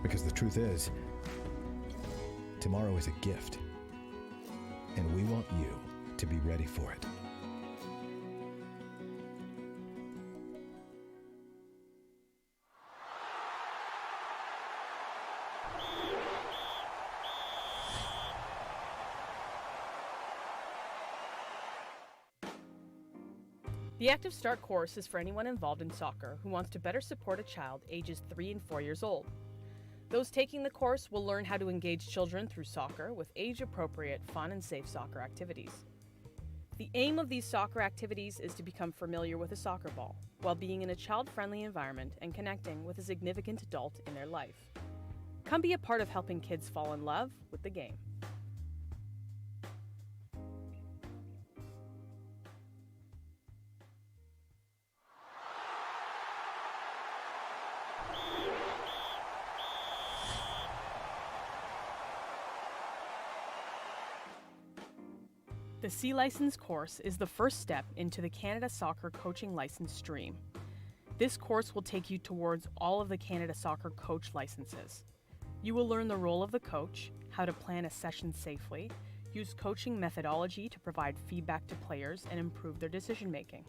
Because the truth is, tomorrow is a gift. And we want you to be ready for it. The Active Start course is for anyone involved in soccer who wants to better support a child ages 3 and 4 years old. Those taking the course will learn how to engage children through soccer with age-appropriate, fun and safe soccer activities. The aim of these soccer activities is to become familiar with a soccer ball while being in a child-friendly environment and connecting with a significant adult in their life. Come be a part of helping kids fall in love with the game. The C License course is the first step into the Canada Soccer Coaching License stream. This course will take you towards all of the Canada Soccer Coach licenses. You will learn the role of the coach, how to plan a session safely, use coaching methodology to provide feedback to players and improve their decision making.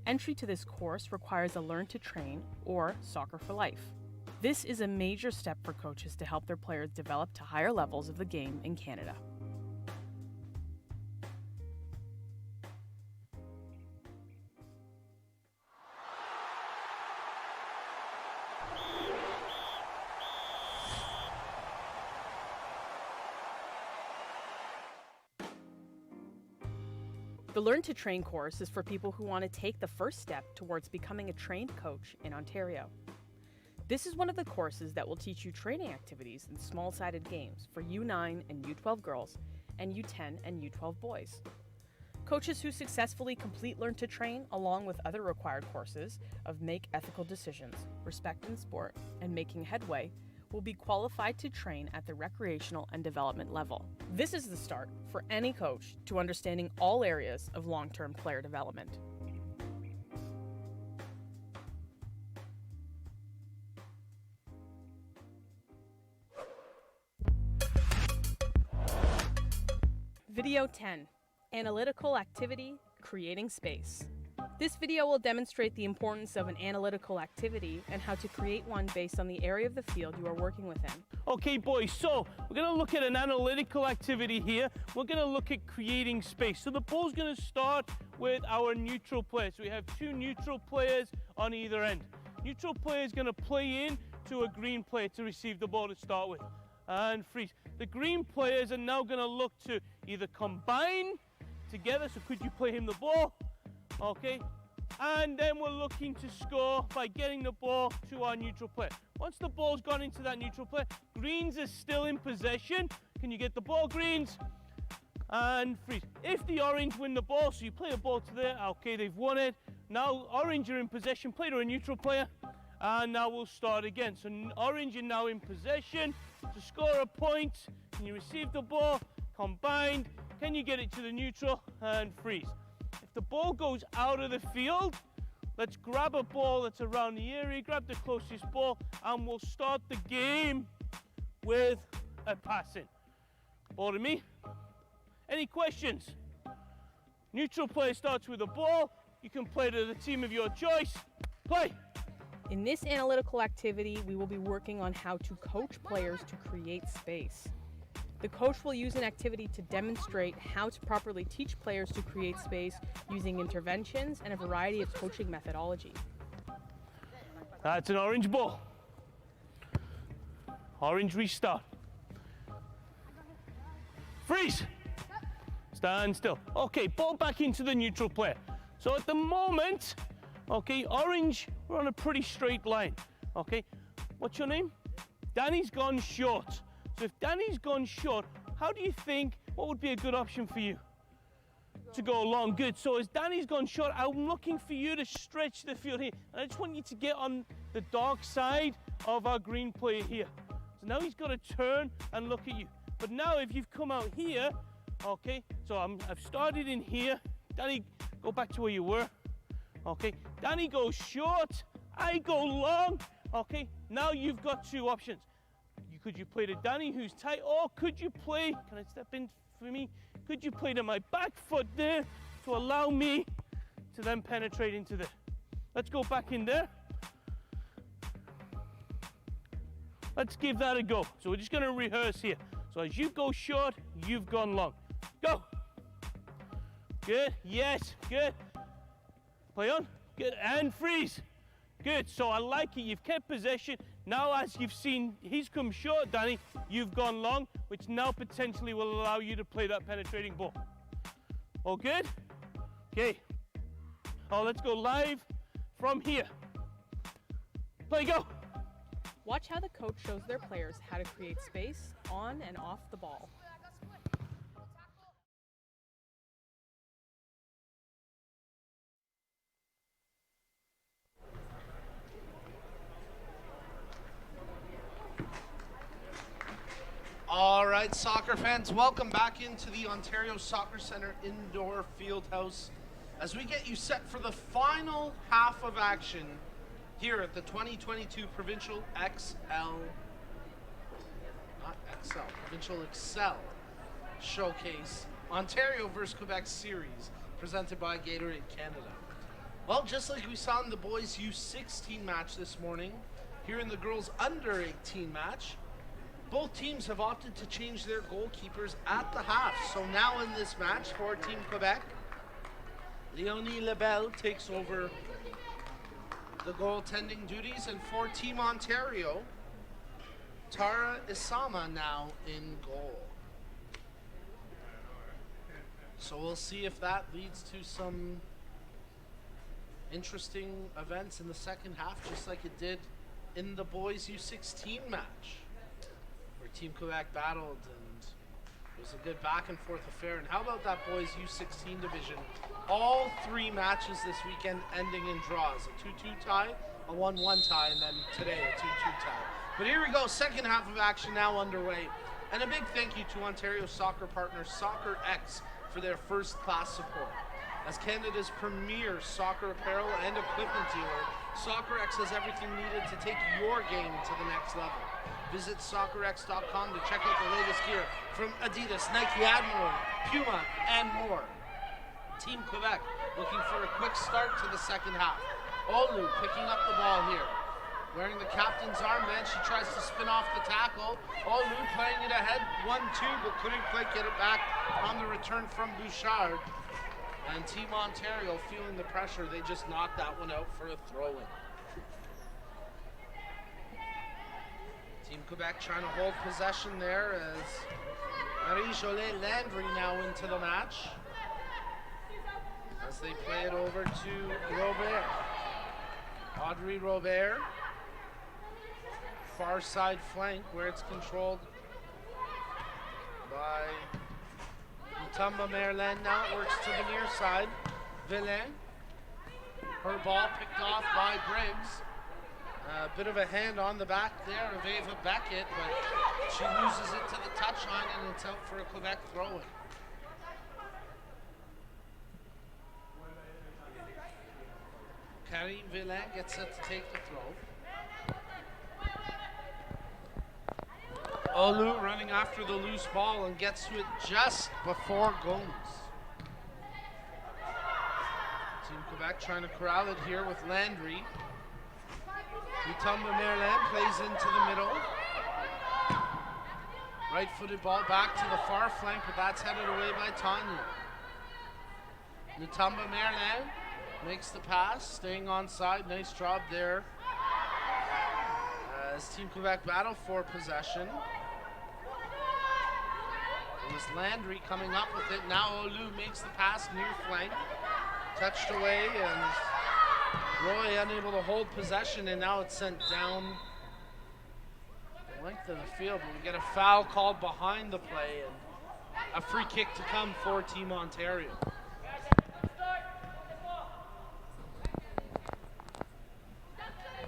Entry to this course requires a Learn to Train or Soccer for Life. This is a major step for coaches to help their players develop to higher levels of the game in Canada. The Learn to Train course is for people who want to take the first step towards becoming a trained coach in Ontario. This is one of the courses that will teach you training activities in small-sided games for U9 and U12 girls and U10 and U12 boys. Coaches who successfully complete Learn to Train, along with other required courses of Make Ethical Decisions, Respect in Sport, and Making Headway, will be qualified to train at the recreational and development level. This is the start for any coach to understanding all areas of long-term player development. Video 10, Analytical Activity, Creating Space. This video will demonstrate the importance of an analytical activity and how to create one based on the area of the field you are working within. Okay, boys, so we're going to look at an analytical activity here. We're going to look at creating space. So the ball's going to start with our neutral player. So we have two neutral players on either end. Neutral player is going to play in to a green player to receive the ball to start with and freeze. The green players are now going to look to either combine together. So could you play him the ball? Okay, and then we're looking to score by getting the ball to our neutral player. Once the ball's gone into that neutral player, greens is still in possession. Can you get the ball, greens? And freeze. If the orange win the ball, so you play a ball to there, okay, they've won it. Now orange are in possession, play to a neutral player, and now we'll start again. So orange are now in possession to score a point. Can you receive the ball? Combined. Can you get it to the neutral? And freeze. If the ball goes out of the field, let's grab a ball that's around the area, grab the closest ball, and we'll start the game with a passing. Ball to me. Any questions? Neutral player starts with a ball. You can play to the team of your choice. Play. In this analytical activity, we will be working on how to coach players to create space. The coach will use an activity to demonstrate how to properly teach players to create space using interventions and a variety of coaching methodology. That's an orange ball. Orange restart. Freeze! Stand still. Okay, ball back into the neutral player. So at the moment, okay, orange, we're on a pretty straight line. Okay, what's your name? Danny's gone short. So if Danny's gone short, how do you think, what would be a good option for you? To go long, good. So as Danny's gone short, I'm looking for you to stretch the field here. And I just want you to get on the dark side of our green player here. So now he's got to turn and look at you. But now if you've come out here, okay, so I've started in here. Danny, go back to where you were. Okay, Danny goes short, I go long. Okay, now you've got two options. Could you play to Danny, who's tight, or could you play, can I step in for me? Could you play to my back foot there to allow me to then penetrate into there? Let's go back in there. Let's give that a go. So we're just gonna rehearse here. So as you go short, you've gone long. Go. Good, yes, good. Play on, good, and freeze. Good, so I like it, you've kept possession. Now as you've seen, he's come short, Danny, you've gone long, which now potentially will allow you to play that penetrating ball. All good? Okay. Oh, let's go live from here. Play, go. Watch how the coach shows their players how to create space on and off the ball. All right, soccer fans, welcome back into the Ontario Soccer Centre Indoor Fieldhouse as we get you set for the final half of action here at the 2022 Provincial Provincial Xcel Showcase Ontario vs. Quebec Series presented by Gatorade Canada. Well, just like we saw in the boys U16 match this morning, here in the girls under 18 match, both teams have opted to change their goalkeepers at the half. So now in this match for Team Quebec, Leonie Lebel takes over the goaltending duties, and for Team Ontario, Tara Isama now in goal. So we'll see if that leads to some interesting events in the second half, just like it did in the boys U16 match, where Team Quebec battled, and it was a good back and forth affair. And how about that boys U16 division? All three matches this weekend ending in draws. A 2-2 tie, a 1-1 tie, and then today a 2-2 tie. But here we go, second half of action now underway. And a big thank you to Ontario soccer partner Soccer X for their first class support. As Canada's premier soccer apparel and equipment dealer, Soccer X has everything needed to take your game to the next level. Visit soccerx.com to check out the latest gear from Adidas, Nike, Admiral, Puma, and more. Team Quebec looking for a quick start to the second half. Olu picking up the ball here. Wearing the captain's armband, she tries to spin off the tackle. Olu playing it ahead, 1-2, but couldn't quite get it back on the return from Bouchard. And Team Ontario feeling the pressure, they just knocked that one out for a throw-in. Team Quebec trying to hold possession there as Marie-Jolée Landry now into the match, as they play it over to Robert. Audrey Robert, far side flank where it's controlled by Mutomba Merlin. Now it works to the near side. Villain, her ball picked off by Briggs. A bit of a hand on the back there of Ava Beckett, but she loses it to the touchline and it's out for a Quebec throw-in. Karine Villain gets set to take the throw. Olu running after the loose ball and gets to it just before Gomes. Team Quebec trying to corral it here with Landry. Mutomba Merlin plays into the middle. Right-footed ball back to the far flank, but that's headed away by Tanya. Nutamba Merlin makes the pass, staying on side. Nice job there. As Team Quebec battle for possession. It was Landry coming up with it. Now Olu makes the pass near flank. Touched away, and Roy unable to hold possession, and now it's sent down the length of the field. But we get a foul called behind the play, and a free kick to come for Team Ontario.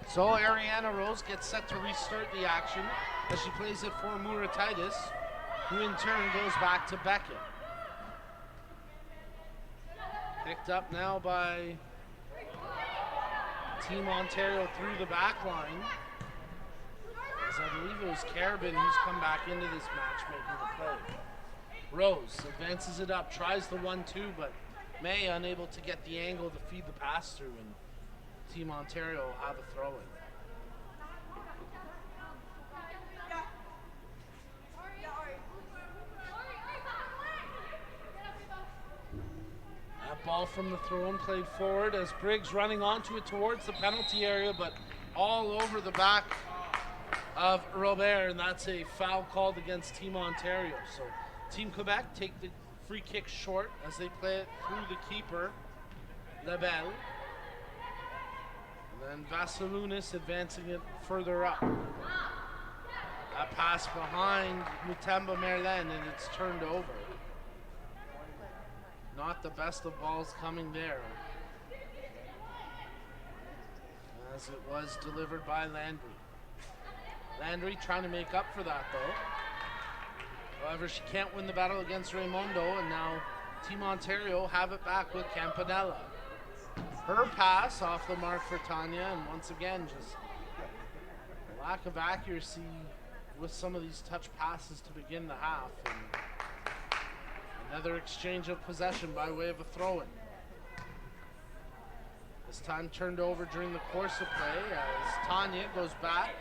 So Ariana Rose gets set to restart the action as she plays it for Murataitis, who in turn goes back to Beckett. Picked up now by Team Ontario through the back line. As I believe it was Carabin who's come back into this match making the play. Rose advances it up, tries the 1-2, but May unable to get the angle to feed the pass through, and Team Ontario will have a throw-in. That ball from the throw-in played forward as Briggs running onto it towards the penalty area, but all over the back of Robert, and that's a foul called against Team Ontario. So Team Quebec take the free kick short as they play it through the keeper, Lebel. And Vasilunas advancing it further up. A pass behind Mutemba Merlin, and it's turned over. Not the best of balls coming there, as it was delivered by Landry. Landry trying to make up for that though. However, she can't win the battle against Raymondo, and now Team Ontario have it back with Campanella. Her pass off the mark for Tanya, and once again, just a lack of accuracy with some of these touch passes to begin the half. And another exchange of possession by way of a throw-in. This time turned over during the course of play as Tanya goes back.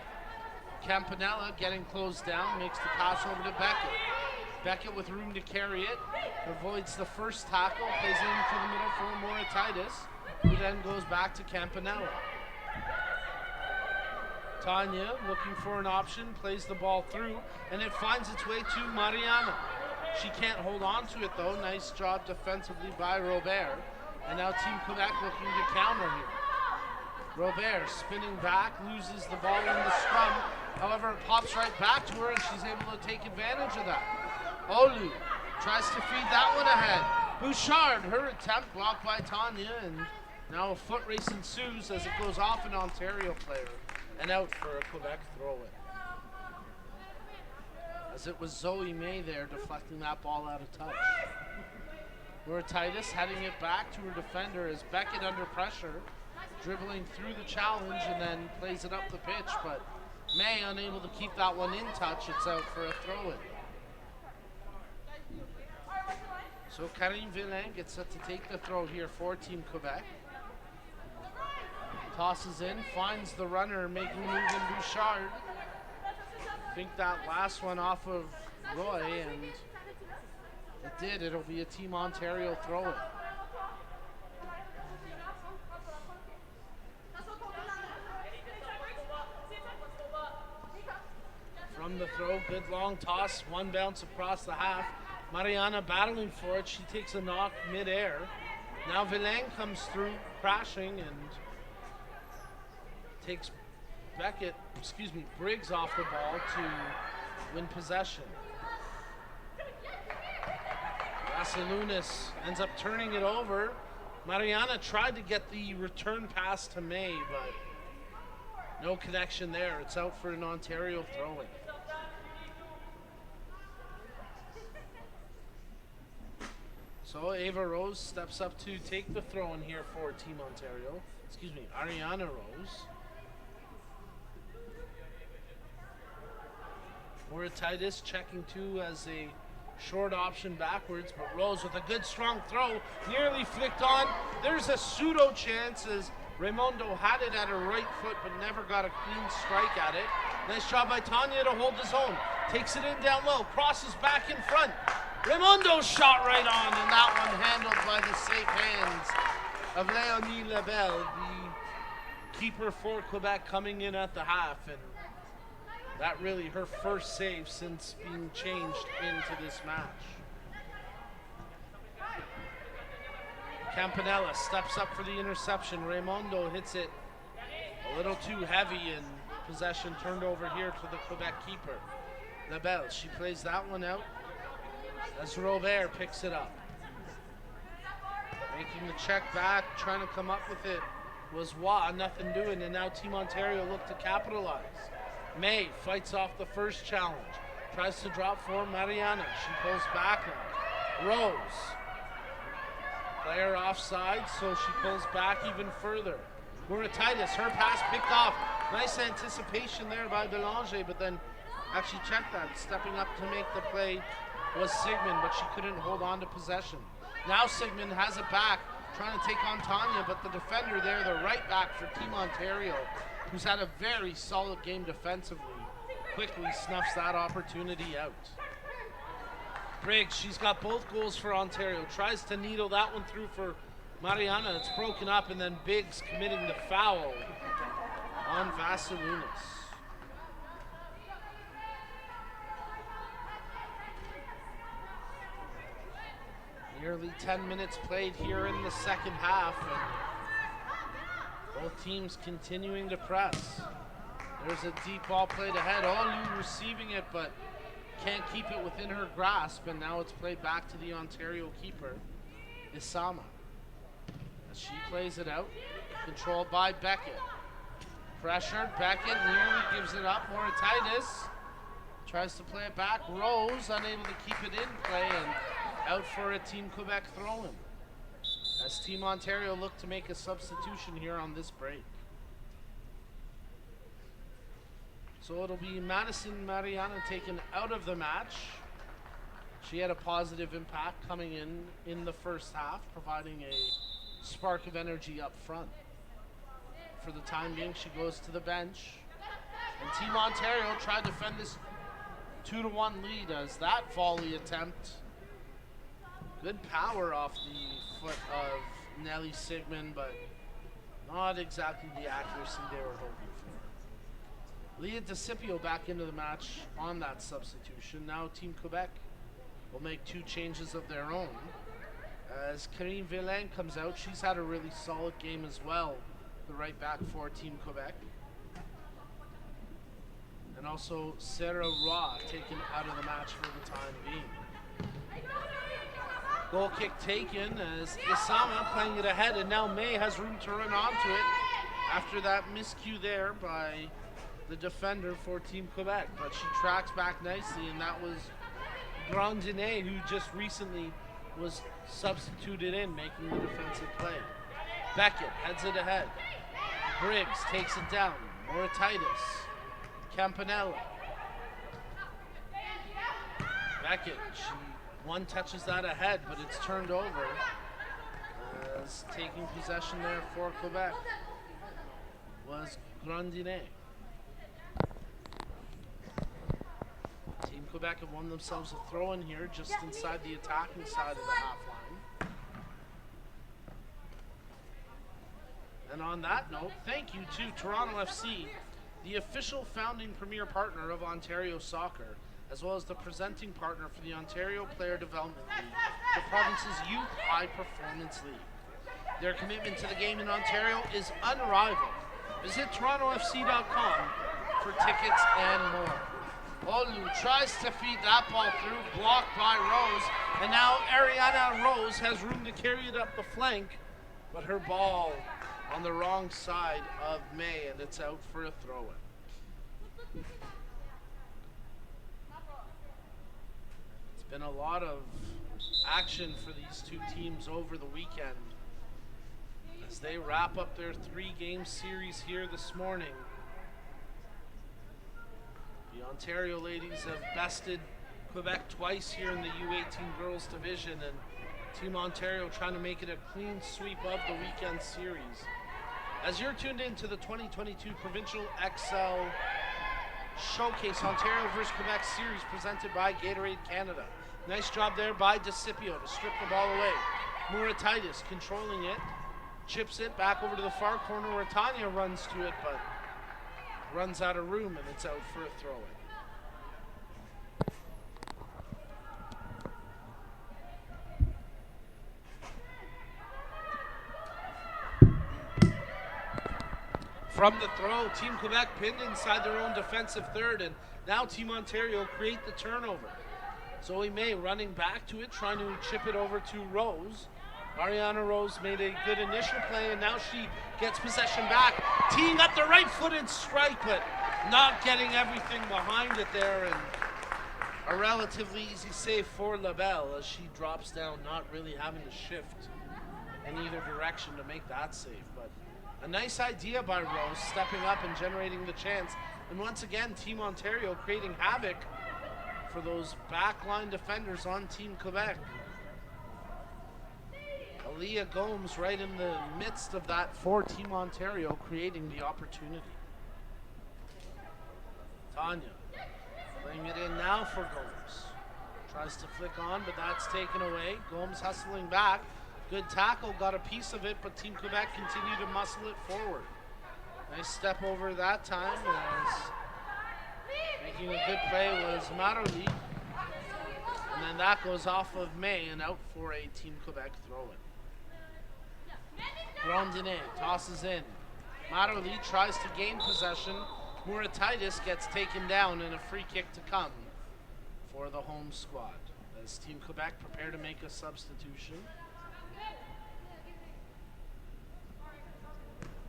Campanella getting closed down, makes the pass over to Beckett. Beckett with room to carry it, avoids the first tackle, plays into the middle for Moritaitis, who then goes back to Campanella. Tanya looking for an option, plays the ball through, and it finds its way to Mariana. She can't hold on to it though. Nice job defensively by Robert. And now Team Quebec looking to counter here. Robert spinning back, loses the ball in the scrum. However, it pops right back to her and she's able to take advantage of that. Olu tries to feed that one ahead. Bouchard, her attempt blocked by Tanya, and now a foot race ensues as it goes off an Ontario player and out for a Quebec throw-in. As it was Zoe May there deflecting that ball out of touch. Murataitis heading it back to her defender as Beckett under pressure, dribbling through the challenge and then plays it up the pitch, but May unable to keep that one in touch. It's out for a throw-in. So Karine Villain gets set to take the throw here for Team Quebec. Tosses in, finds the runner, making a move in Bouchard. I think that last one off of Roy, and it did. It'll be a Team Ontario throw-in. From the throw, good long toss, one bounce across the half. Mariana battling for it. She takes a knock mid-air. Now Villain comes through, crashing, and takes Briggs off the ball to win possession. Vasilunas ends up turning it over. Mariana tried to get the return pass to May, but no connection there. It's out for an Ontario throw-in. So Ava Rose steps up to take the throw-in here for Team Ontario. Ariana Rose. Moritaitis checking too as a short option backwards, but Rose with a good strong throw, nearly flicked on. There's a pseudo chance as Raymondo had it at her right foot but never got a clean strike at it. Nice job by Tanya to hold his own. Takes it in down low, crosses back in front. Raimondo's shot right on, and that one handled by the safe hands of Léonie Lebel, the keeper for Quebec, coming in at the half. And that really her first save since being changed into this match. Campanella steps up for the interception. Raimondo hits it a little too heavy, and possession turned over here to the Quebec keeper. Lebel, she plays that one out as Robert picks it up. Making the check back, trying to come up with it was Waugh, nothing doing, and now Team Ontario look to capitalize. May fights off the first challenge, tries to drop for Mariana. She pulls back now. Rose, player offside, so she pulls back even further. Muratitis, her pass picked off. Nice anticipation there by Belanger, but then actually checked that. Stepping up to make the play was Sigmund, but she couldn't hold on to possession. Now Sigmund has it back, trying to take on Tanya, but the defender there, the right back for Team Ontario, who's had a very solid game defensively, quickly snuffs that opportunity out. Briggs, she's got both goals for Ontario, tries to needle that one through for Mariana. It's broken up, and then Biggs committing the foul on Vasilunas. Nearly 10 minutes played here in the second half, and both teams continuing to press. There's a deep ball played ahead. Olu receiving it, but can't keep it within her grasp, and now it's played back to the Ontario keeper, Isama. As she plays it out, controlled by Beckett. Pressured, Beckett nearly gives it up. Moratitis tries to play it back. Rose unable to keep it in play, and out for a Team Quebec throw-in, as Team Ontario look to make a substitution here on this break. So it'll be Madison Mariana taken out of the match. She had a positive impact coming in the first half, providing a spark of energy up front. For the time being, she goes to the bench. And Team Ontario tried to defend this 2-1 lead, as that volley attempt, good power off the foot of Nelly Sigmund, but not exactly the accuracy they were hoping for. Leah DeCipio back into the match on that substitution. Now Team Quebec will make two changes of their own. As Karine Villain comes out, she's had a really solid game as well, the right back for Team Quebec. And also Sarah Roy taken out of the match for the time being. Goal kick taken as Isama playing it ahead, and now May has room to run onto it after that miscue there by the defender for Team Quebec. But she tracks back nicely, and that was Grandinet, who just recently was substituted in, making the defensive play. Beckett heads it ahead. Briggs takes it down. Moratitis. Campanella. Beckett, she one touches that ahead, but it's turned over. As taking possession there for Quebec was Grandinet. Team Quebec have won themselves a throw-in here just inside the attacking side of the half line. And on that note, thank you to Toronto FC, the official founding premier partner of Ontario Soccer, as well as the presenting partner for the Ontario Player Development League, the province's Youth High Performance League. Their commitment to the game in Ontario is unrivaled. Visit torontofc.com for tickets and more. Olu tries to feed that ball through, blocked by Rose, and now Ariana Rose has room to carry it up the flank, but her ball on the wrong side of May, and it's out for a throw-in. It's been a lot of action for these two teams over the weekend as they wrap up their 3-game series here this morning. The Ontario ladies have bested Quebec twice here in the U18 girls division, and Team Ontario trying to make it a clean sweep of the weekend series. As you're tuned in to the 2022 Provincial Xcel Showcase Ontario vs. Quebec series presented by Gatorade Canada. Nice job there by DeCipio to strip the ball away. Murataitis controlling it, chips it back over to the far corner where Tanya runs to it, but runs out of room and it's out for a throw-in. From the throw, Team Quebec pinned inside their own defensive third, and now Team Ontario create the turnover. Zoe May running back to it, trying to chip it over to Rose. Ariana Rose made a good initial play, and now she gets possession back, teeing up the right-footed strike, but not getting everything behind it there, and a relatively easy save for LaBelle as she drops down, not really having to shift in either direction to make that save. But a nice idea by Rose, stepping up and generating the chance. And once again, Team Ontario creating havoc for those backline defenders on Team Quebec. Aaliyah Gomes right in the midst of that for Team Ontario, creating the opportunity. Tanya playing it in now for Gomes. Tries to flick on, but that's taken away. Gomes hustling back. Good tackle, got a piece of it, but Team Quebec continued to muscle it forward. Nice step over that time as making a good play was Maroli. And then that goes off of May and out for a Team Quebec throw-in. Grandinay tosses in. Maroli tries to gain possession. Murataitis gets taken down and a free kick to come for the home squad as Team Quebec prepare to make a substitution.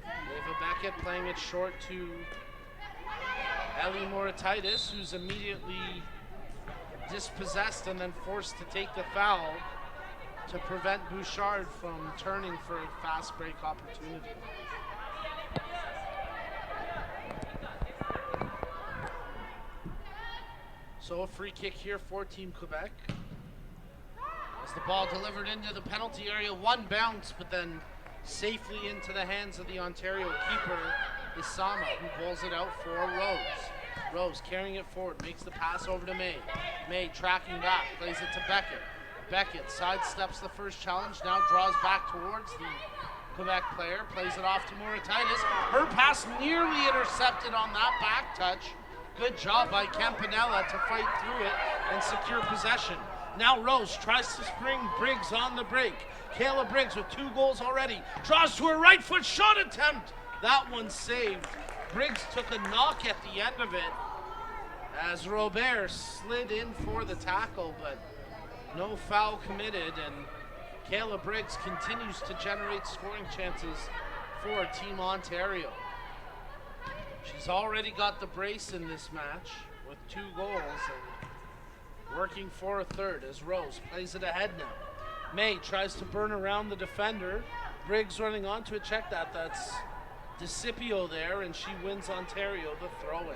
Ava Beckett playing it short to Ellie Murataitis, who's immediately dispossessed and then forced to take the foul to prevent Bouchard from turning for a fast break opportunity. So a free kick here for Team Quebec. As the ball delivered into the penalty area, one bounce, but then safely into the hands of the Ontario keeper, Isama, who bowls it out for Rose. Rose carrying it forward, makes the pass over to May. May tracking back, plays it to Beckett. Beckett sidesteps the first challenge, now draws back towards the Quebec player, plays it off to Murataitis. Her pass nearly intercepted on that back touch. Good job by Campanella to fight through it and secure possession. Now Rose tries to spring Briggs on the break. Kayla Briggs with 2 goals already. Draws to her right foot shot attempt. That one saved. Briggs took a knock at the end of it as Robert slid in for the tackle, but no foul committed, and Kayla Briggs continues to generate scoring chances for Team Ontario. She's already got the brace in this match with 2 goals and working for a third as Rose plays it ahead now. May tries to burn around the defender. Briggs running onto it, check that. That's DeCipio there, and she wins Ontario the throw-in.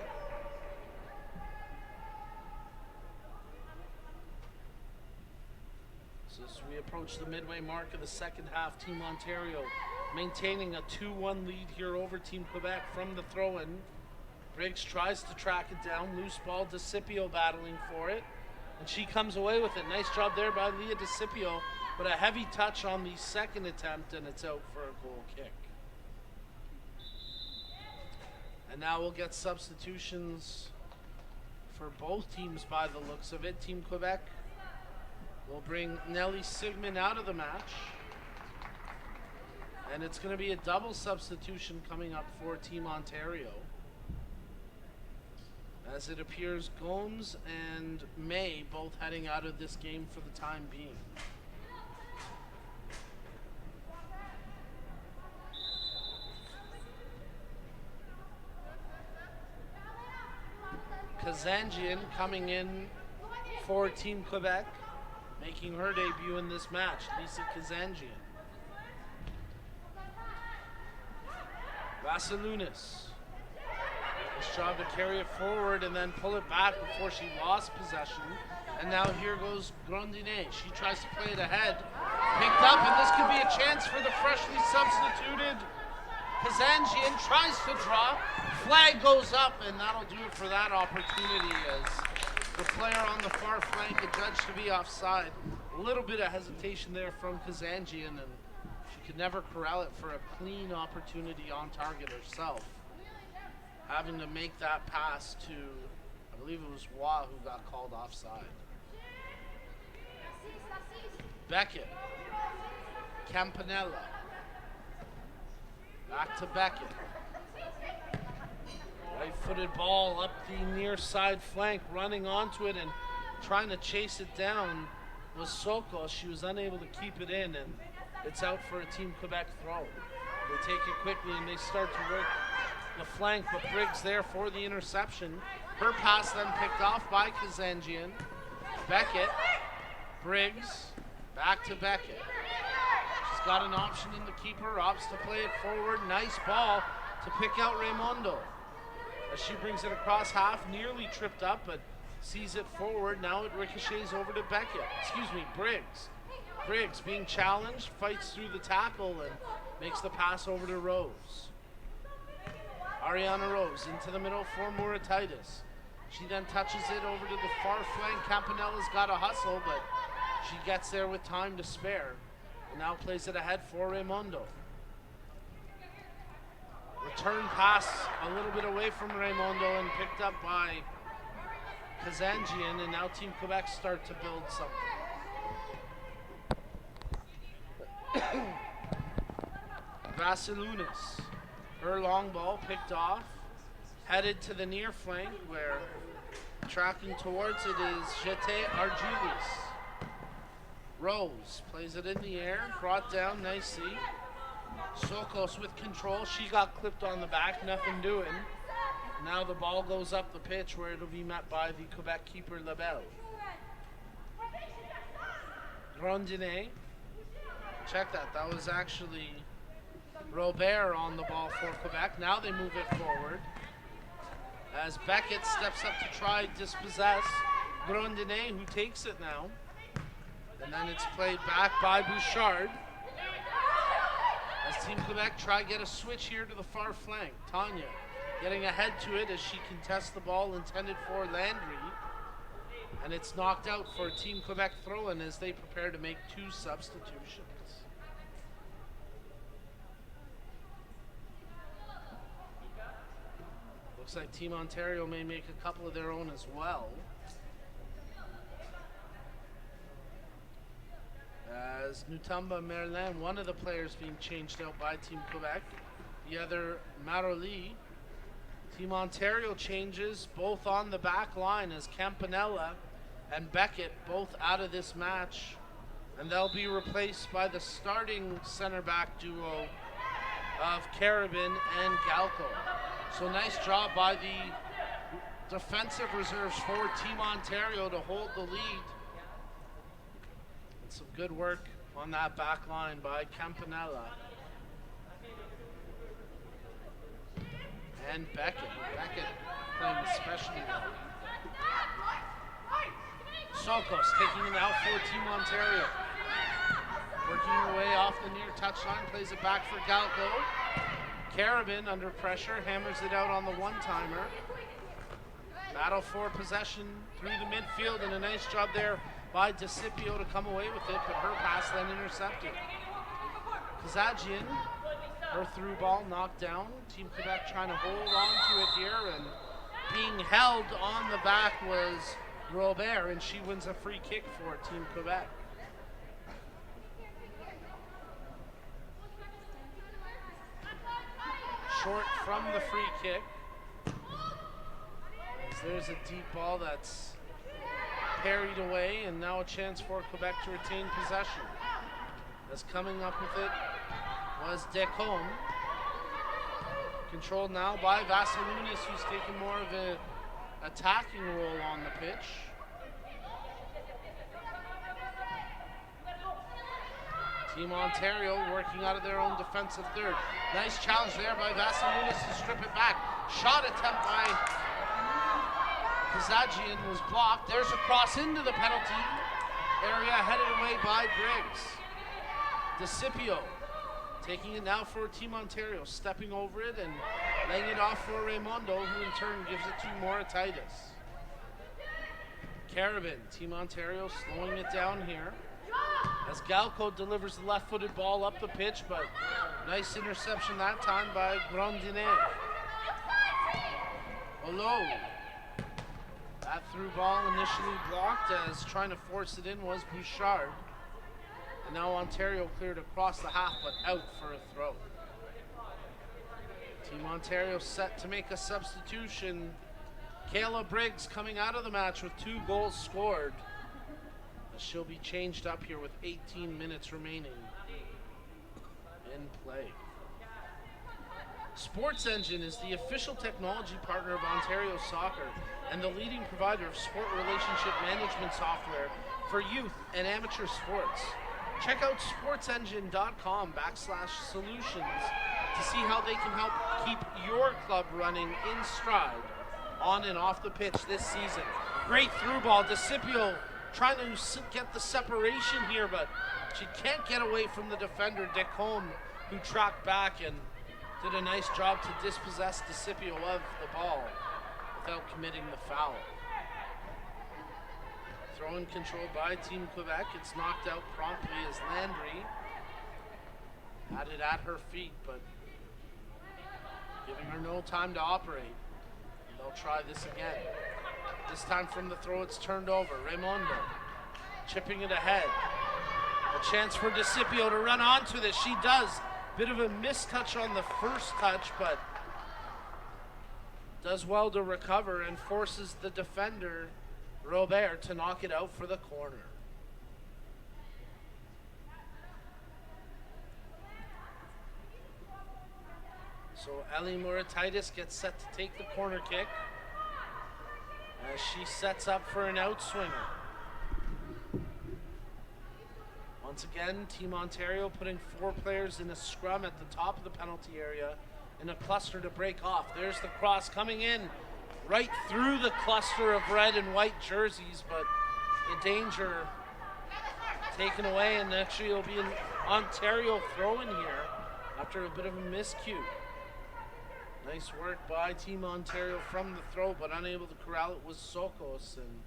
So as we approach the midway mark of the second half, Team Ontario maintaining a 2-1 lead here over Team Quebec from the throw-in. Briggs tries to track it down, loose ball, DeCipio battling for it, and she comes away with it. Nice job there by Leah DeCipio, but a heavy touch on the second attempt, and it's out for a goal kick. And now we'll get substitutions for both teams by the looks of it. Team Quebec will bring Nellie Sigmund out of the match. And it's going to be a double substitution coming up for Team Ontario. As it appears, Gomes and May both heading out of this game for the time being. Kazanjian coming in for Team Quebec, making her debut in this match, Lisa Kazanjian. Vassilunas. Nice job to carry it forward and then pull it back before she lost possession. And now here goes Grandinay. She tries to play it ahead. Picked up, and this could be a chance for the freshly substituted Kazanjian tries to draw. Flag goes up, and that'll do it for that opportunity as the player on the far flank adjudged to be offside. A little bit of hesitation there from Kazanjian, and she could never corral it for a clean opportunity on target herself. Having to make that pass to, I believe it was Wah who got called offside. Beckett. Campanella. Back to Beckett. Right-footed ball up the near side flank, running onto it and trying to chase it down was Soko. She was unable to keep it in, and it's out for a Team Quebec throw. They take it quickly and they start to work the flank, but Briggs there for the interception. Her pass then picked off by Kazanjian. Beckett, Briggs, back to Beckett. She's got an option in the keeper, opts to play it forward. Nice ball to pick out Raimondo. As she brings it across half, nearly tripped up, but sees it forward. Now it ricochets over to Beckett. Briggs. Briggs being challenged, fights through the tackle and makes the pass over to Rose. Ariana Rose into the middle for Murataitis. She then touches it over to the far flank. Campanella's got a hustle, but she gets there with time to spare. And now plays it ahead for Raimondo. Return pass a little bit away from Raimondo and picked up by Kazanjian, and now Team Quebec start to build something. Vasilunas, her long ball picked off, headed to the near flank where tracking towards it is Jete Arjulis. Rose plays it in the air, brought down nicely. Sokos with control. She got clipped on the back, nothing doing. Now the ball goes up the pitch where it'll be met by the Quebec keeper Labelle. Grondinay. Check that. That was actually Robert on the ball for Quebec. Now they move it forward. As Beckett steps up to try dispossess Grondinay, who takes it now. And then it's played back by Bouchard. As Team Quebec try to get a switch here to the far flank. Tanya getting ahead to it as she contests the ball intended for Landry. And it's knocked out for a Team Quebec throw-in as they prepare to make two substitutions. Looks like Team Ontario may make a couple of their own as well. As Nutamba Merlin, one of the players being changed out by Team Quebec, the other Maroli. Team Ontario changes both on the back line as Campanella and Beckett both out of this match, and they'll be replaced by the starting center back duo of Carabin and Galco. So nice job by the defensive reserves for Team Ontario to hold the lead. Some good work on that back line by Campanella. And Beckett. Beckett playing especially well. Sokos taking it out for Team Ontario. Working her way off the near touchline, plays it back for Galco. Carabin under pressure, hammers it out on the one-timer. Battle for possession through the midfield, and a nice job there by DeCipio to come away with it, but her pass then intercepted. Kazanjian, her through ball knocked down. Team Quebec trying to hold on to it here, and being held on the back was Robert, and she wins a free kick for Team Quebec. Short from the free kick. As there's a deep ball that's parried away, and now a chance for Quebec to retain possession. As coming up with it was Decombe. Controlled now by Vasilunas, who's taking more of an attacking role on the pitch. Team Ontario working out of their own defensive third. Nice challenge there by Vasilunas to strip it back. Shot attempt by Kazanjian was blocked. There's a cross into the penalty area, headed away by Briggs. DeCipio Taking it now for Team Ontario, stepping over it and laying it off for Raimondo, who in turn gives it to Moratitis. Carabin, Team Ontario slowing it down here. As Galco delivers the left-footed ball up the pitch, but nice interception that time by Grondinet. Olo. That through ball initially blocked, as trying to force it in was Bouchard. And now Ontario cleared across the half, but out for a throw. Team Ontario set to make a substitution. Kayla Briggs coming out of the match with 2 goals scored. She'll be changed up here with 18 minutes remaining in play. Sports Engine is the official technology partner of Ontario Soccer and the leading provider of sport relationship management software for youth and amateur sports. Check out sportsengine.com/solutions to see how they can help keep your club running in stride on and off the pitch this season. Great through ball. DeCipio trying to get the separation here, but she can't get away from the defender, Decombe, who tracked back and did a nice job to dispossess DeCipio of the ball without committing the foul. Throw-in controlled by Team Quebec. It's knocked out promptly as Landry had it at her feet, but giving her no time to operate. They'll try this again. This time from the throw, it's turned over. Raimondo chipping it ahead. A chance for DeCipio to run onto this. She does. Bit of a mistouch on the first touch, but does well to recover and forces the defender, Robert, to knock it out for the corner. So Ellie Moratitis gets set to take the corner kick as she sets up for an outswinger. Once again, Team Ontario putting 4 players in a scrum at the top of the penalty area in a cluster to break off. There's the cross coming in right through the cluster of red and white jerseys, but the danger taken away, and actually it'll be an Ontario throw-in here after a bit of a miscue. Nice work by Team Ontario from the throw, but unable to corral it was Sokos, and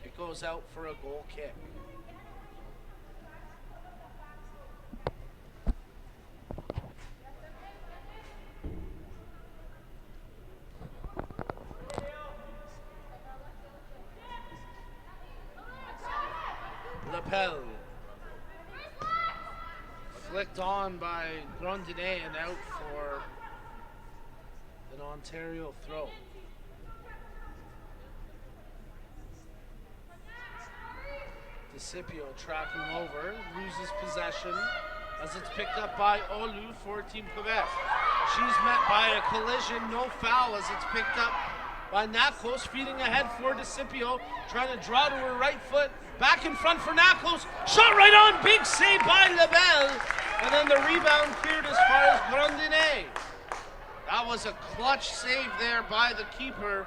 it goes out for a goal kick. Lapel. Flicked on by Grondinet and out for an Ontario throw. DeCipio tracking over, loses possession as it's picked up by Olu for Team Quebec. She's met by a collision, no foul as it's picked up by Nakos, feeding ahead for DeCipio, trying to draw to her right foot. Back in front for Nakos, shot right on, big save by Lebel, and then the rebound cleared as far as Grondinet. That was a clutch save there by the keeper,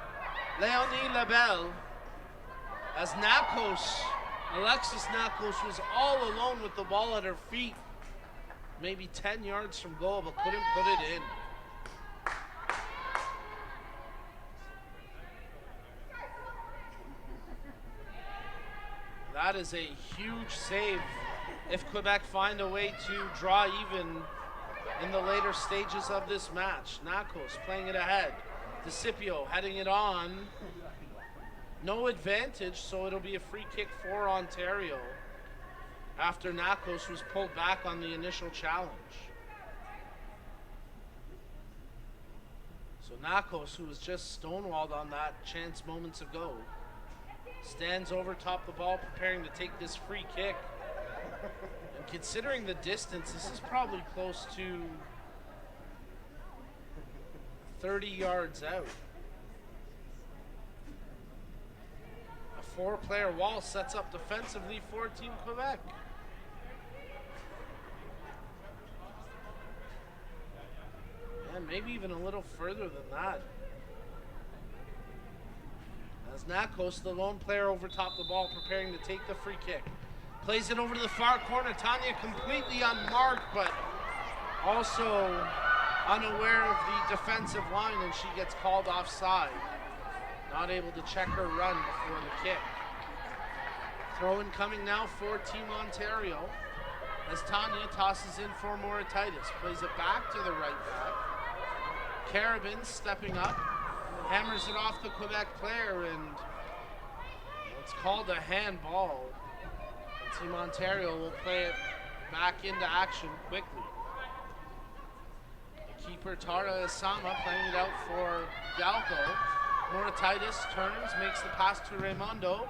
Leonie Lebel, as Alexis Nakos was all alone with the ball at her feet, maybe 10 yards from goal, but couldn't put it in. That is a huge save if Quebec find a way to draw even in the later stages of this match. Nakos playing it ahead. DeCipio heading it on. No advantage, so it'll be a free kick for Ontario after Nakos was pulled back on the initial challenge. So Nakos, who was just stonewalled on that chance moments ago, stands over top the ball preparing to take this free kick. And considering the distance, this is probably close to 30 yards out. A 4-player wall sets up defensively for Team Quebec. And maybe even a little further than that. As Nakos, the lone player over top the ball, preparing to take the free kick. Plays it over to the far corner. Tanya completely unmarked, but Also unaware of the defensive line, and she gets called offside. Not able to check her run before the kick. Throw-in coming now for Team Ontario as Tanya tosses in for Moratitis. Plays it back to the right back. Carabin stepping up, hammers it off the Quebec player, and it's called a handball. And Team Ontario will play it back into action quickly. The keeper Tara Isama playing it out for Galco. Moratitis turns, makes the pass to Raimondo,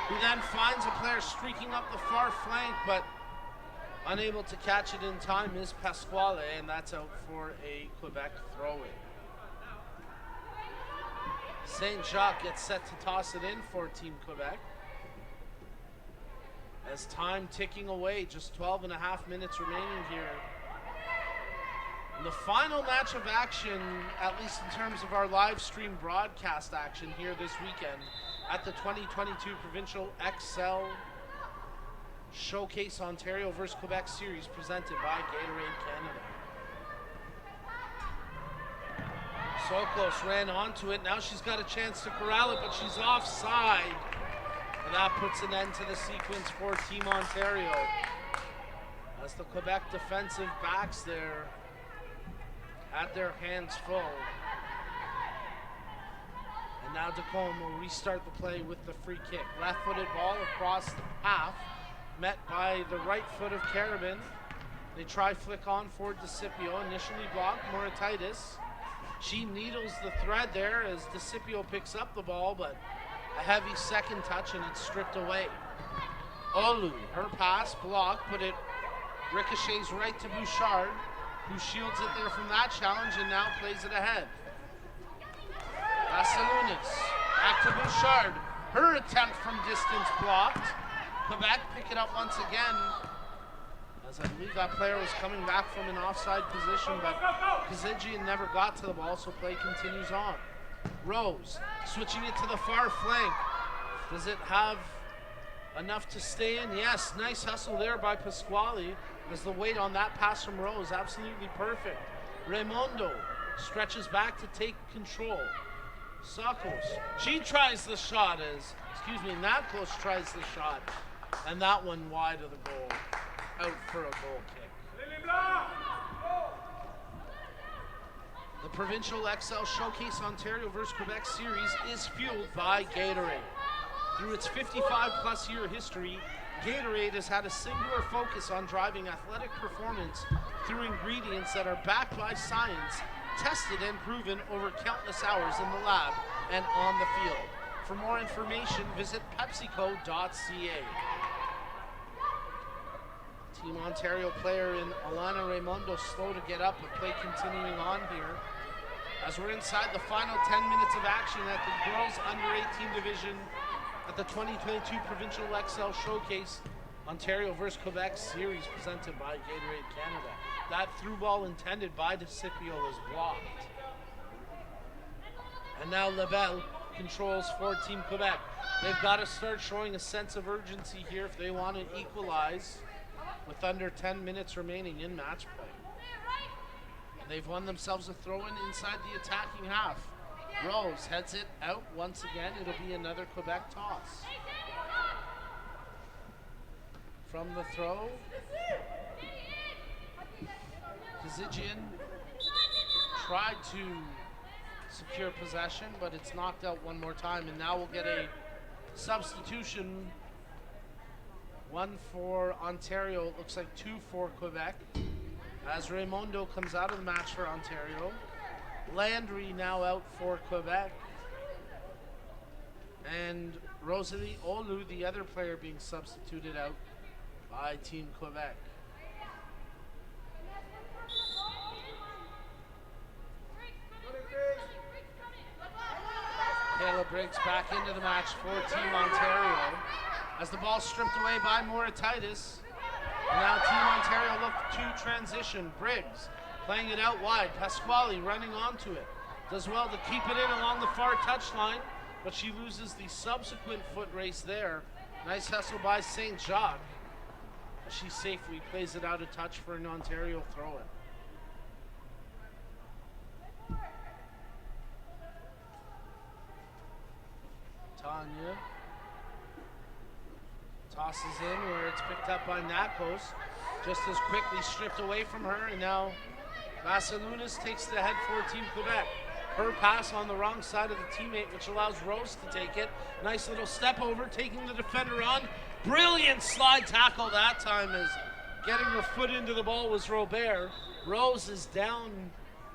who then finds a player streaking up the far flank, but unable to catch it in time is Pasquale, and that's out for a Quebec throw-in. St. Jacques gets set to toss it in for Team Quebec. As time ticking away, just 12 and a half minutes remaining here. And the final match of action, at least in terms of our live stream broadcast action here this weekend at the 2022 Provincial Xcel Showcase Ontario vs. Quebec Series presented by Gatorade Canada. So close, ran onto it. Now she's got a chance to corral it, but she's offside. And that puts an end to the sequence for Team Ontario. As the Quebec defensive backs there had their hands full. And now Dacombe will restart the play with the free kick. Left-footed ball across half, met by the right foot of Carabin. They try flick on for DeCipio, initially blocked. Moratitis. She needles the thread there as DeCipio picks up the ball, but a heavy second touch and it's stripped away. Olu, her pass blocked, but it ricochets right to Bouchard, who shields it there from that challenge and now plays it ahead. Vassilounis, back to Bouchard. Her attempt from distance blocked. Quebec pick it up once again, as I believe that player was coming back from an offside position, but Kazigian never got to the ball, so play continues on. Rose, switching it to the far flank. Does it have enough to stay in? Yes, nice hustle there by Pasquale, as the weight on that pass from Rose, absolutely perfect. Raimondo stretches back to take control. Sakos, she tries the shot as, Nakos tries the shot, and that one wide of the goal, out for a goal kick. The Provincial Xcel Showcase Ontario vs. Quebec Series is fueled by Gatorade. Through its 55-plus year history, Gatorade has had a singular focus on driving athletic performance through ingredients that are backed by science, tested and proven over countless hours in the lab and on the field. For more information, visit pepsico.ca. Team Ontario player in Alana Raimondo slow to get up, but play continuing on here. As we're inside the final 10 minutes of action at the girls under 18 division at the 2022 Provincial Xcel Showcase Ontario vs. Quebec Series presented by Gatorade Canada. That through ball intended by DeCipio is blocked. And now Lebel controls for Team Quebec. They've got to start showing a sense of urgency here if they want to equalize with under 10 minutes remaining in match play. And they've won themselves a throw-in inside the attacking half. Rose heads it out once again. It'll be another Quebec toss. From the throw, Kazigian tried to secure possession, but it's knocked out one more time, and now we'll get a substitution. One for Ontario, it looks like two for Quebec, as Raimondo comes out of the match for Ontario. Landry now out for Quebec, and Rosalie Olu, the other player, being substituted out by Team Quebec. Kayla Briggs back into the match for Team Ontario as the ball stripped away by Moratitis. And now Team Ontario look to transition. Briggs playing it out wide. Pasquale running onto it. Does well to keep it in along the far touchline, but she loses the subsequent foot race there. Nice hustle by St. Jacques. She safely plays it out of touch for an Ontario throw-in. Tosses in where it's picked up by Nakos. Just as quickly stripped away from her, and now Vassilunas takes the head for Team Quebec. Her pass on the wrong side of the teammate, which allows Rose to take it. Nice little step over, taking the defender on. Brilliant slide tackle that time, as getting her foot into the ball was Robert. Rose is down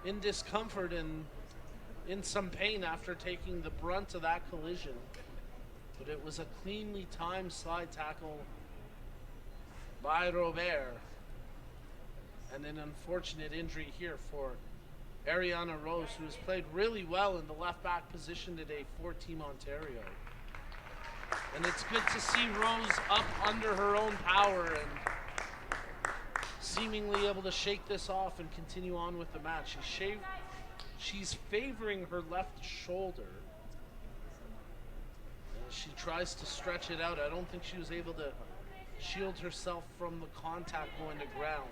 in discomfort and in some pain after taking the brunt of that collision. But it was a cleanly timed slide tackle by Robert. And an unfortunate injury here for Ariana Rose, who has played really well in the left back position today for Team Ontario. And it's good to see Rose up under her own power and seemingly able to shake this off and continue on with the match. She's favoring her left shoulder. She tries to stretch it out. I don't think she was able to shield herself from the contact going to ground.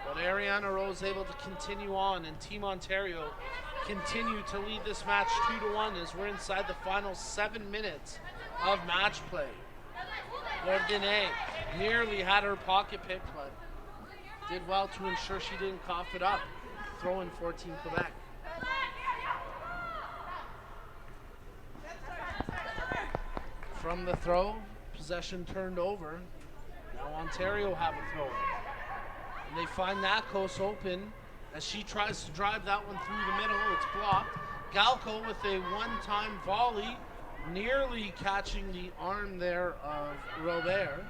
But Ariana Rose able to continue on, and Team Ontario continue to lead this match 2-1 as we're inside the final 7 minutes of match play. Bourdonnais nearly had her pocket pick, but did well to ensure she didn't cough it up. Throw-in for Team Quebec. From the throw, possession turned over. Now Ontario have a throw. And they find Nakos open as she tries to drive that one through the middle. It's blocked. Galco with a one-time volley, nearly catching the arm there of Robert.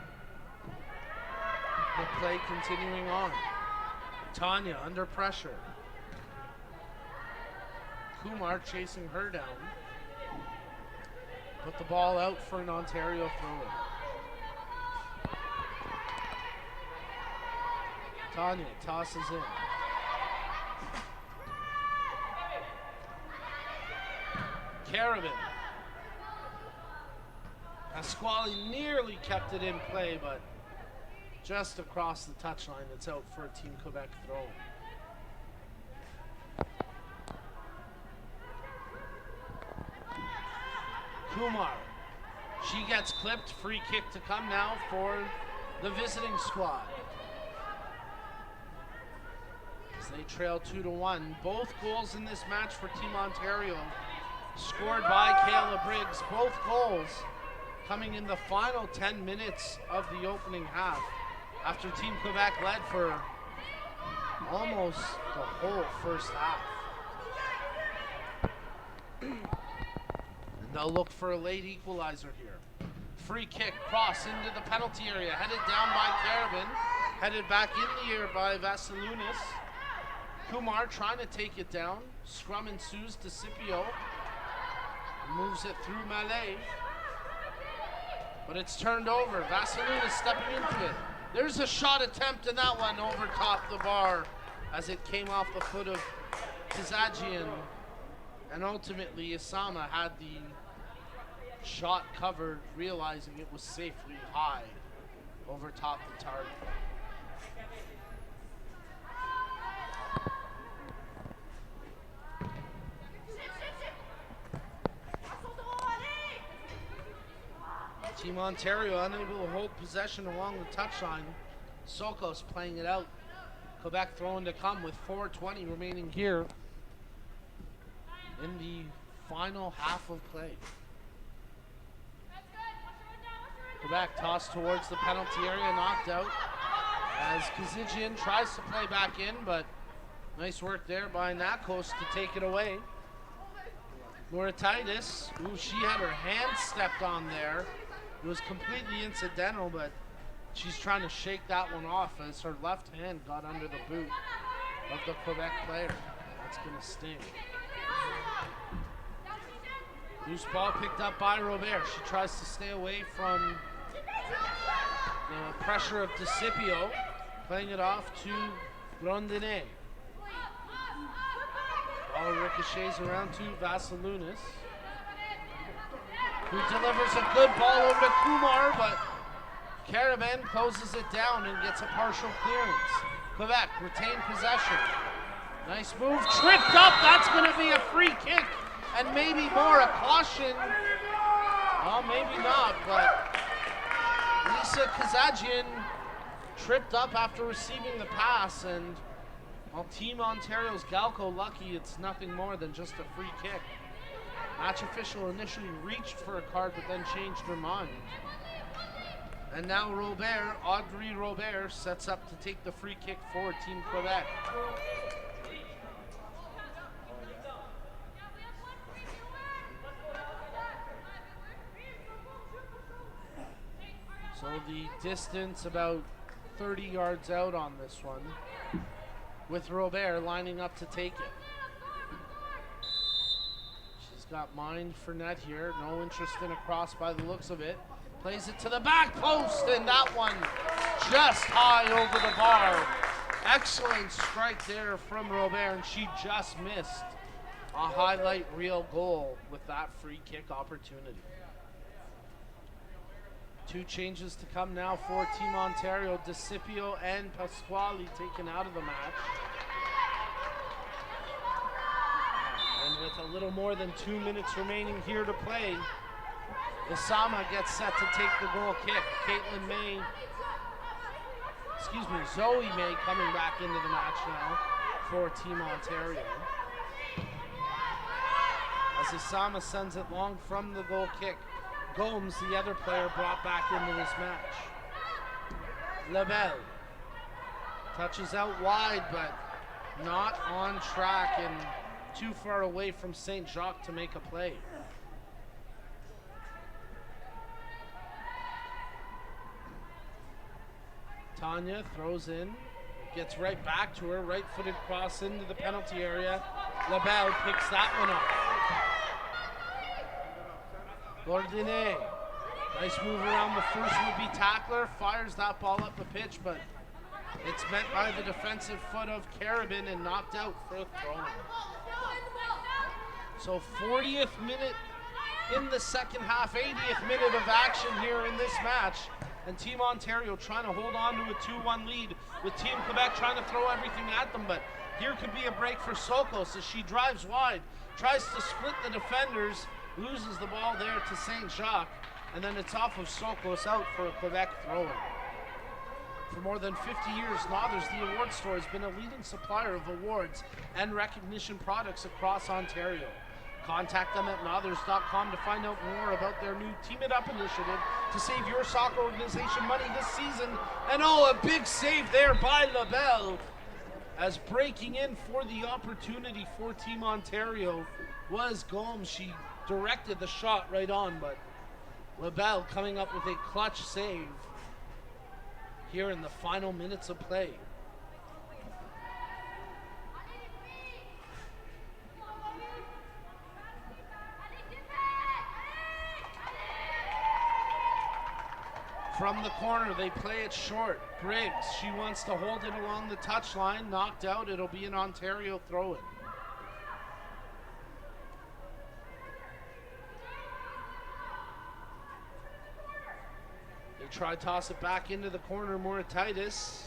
The play continuing on. Tanya under pressure. Kumar chasing her down. Put the ball out for an Ontario throw-in. Tanya tosses in. Carabin. Pasquale nearly kept it in play, but just across the touchline, it's out for a Team Quebec throw. Kumar. She gets clipped. Free kick to come now for the visiting squad. As they trail 2-1. Both goals in this match for Team Ontario scored by Kayla Briggs. Both goals coming in the final 10 minutes of the opening half, after Team Quebec led for almost the whole first half. And they'll look for a late equalizer here. Free kick, cross into the penalty area, headed down by Carabin, headed back in the air by Vassilunas. Kumar trying to take it down. Scrum ensues to Scipio. Moves it through Mallet. But it's turned over. Vassilunas stepping into it. There's a shot attempt, and that one over top the bar as it came off the foot of Tizagian. And ultimately, Isama had the shot covered, realizing it was safely high over top the target. Team Ontario unable to hold possession along the touchline. Sokos playing it out. Quebec throwing to come with 4:20 remaining here in the final half of play. Quebec tossed towards the penalty area, knocked out as Kazigian tries to play back in, but nice work there by Nakos to take it away. Moritaitis, ooh, she had her hand stepped on there. It was completely incidental, but she's trying to shake that one off as her left hand got under the boot of the Quebec player. That's going to sting. Loose ball picked up by Robert. She tries to stay away from the pressure of DeCipio, playing it off to Bourdonnais. Ball ricochets around to Vassilunas, who delivers a good ball over to Kumar, but Carabin closes it down and gets a partial clearance. Quebec retain possession. Nice move, tripped up, that's going to be a free kick, and maybe more, a caution. Well, maybe not, but Lisa Kazajian tripped up after receiving the pass, and while Team Ontario's Galco lucky it's nothing more than just a free kick. Match official initially reached for a card but then changed her mind. And now Audrey Robert sets up to take the free kick for Team Quebec. So the distance about 30 yards out on this one, with Robert lining up to take it. She's got mind for net here, no interest in a cross by the looks of it. Plays it to the back post, and that one just high over the bar. Excellent strike there from Robert, and she just missed a highlight reel goal with that free kick opportunity. Two changes to come now for Team Ontario. DeCipio and Pasquale taken out of the match. And with a little more than 2 minutes remaining here to play, Isama gets set to take the goal kick. Zoe May coming back into the match now for Team Ontario. As Isama sends it long from the goal kick. Gomes, the other player, brought back into this match. Lebel touches out wide, but not on track and too far away from St. Jacques to make a play. Tanya throws in, gets right back to her, right-footed cross into the penalty area. Lebel picks that one up. Gordinet, nice move around the first would-be tackler, fires that ball up the pitch, but it's met by the defensive foot of Carabin and knocked out for a throw. So 40th minute in the second half, 80th minute of action here in this match, and Team Ontario trying to hold on to a 2-1 lead with Team Quebec trying to throw everything at them, but here could be a break for Sokos as she drives wide, tries to split the defenders, loses the ball there to St. Jacques, and then it's off of Sokos out for a Quebec throw-in. For more than 50 years, Nothers, the award store, has been a leading supplier of awards and recognition products across Ontario. Contact them at nothers.com to find out more about their new Team It Up initiative to save your soccer organization money this season. And oh, a big save there by LaBelle, as breaking in for the opportunity for Team Ontario was Gomes. She directed the shot right on, but LaBelle coming up with a clutch save here in the final minutes of play. From the corner, they play it short. Briggs, she wants to hold it along the touchline. Knocked out, it'll be an Ontario throw-in. They try to toss it back into the corner, Moratitis.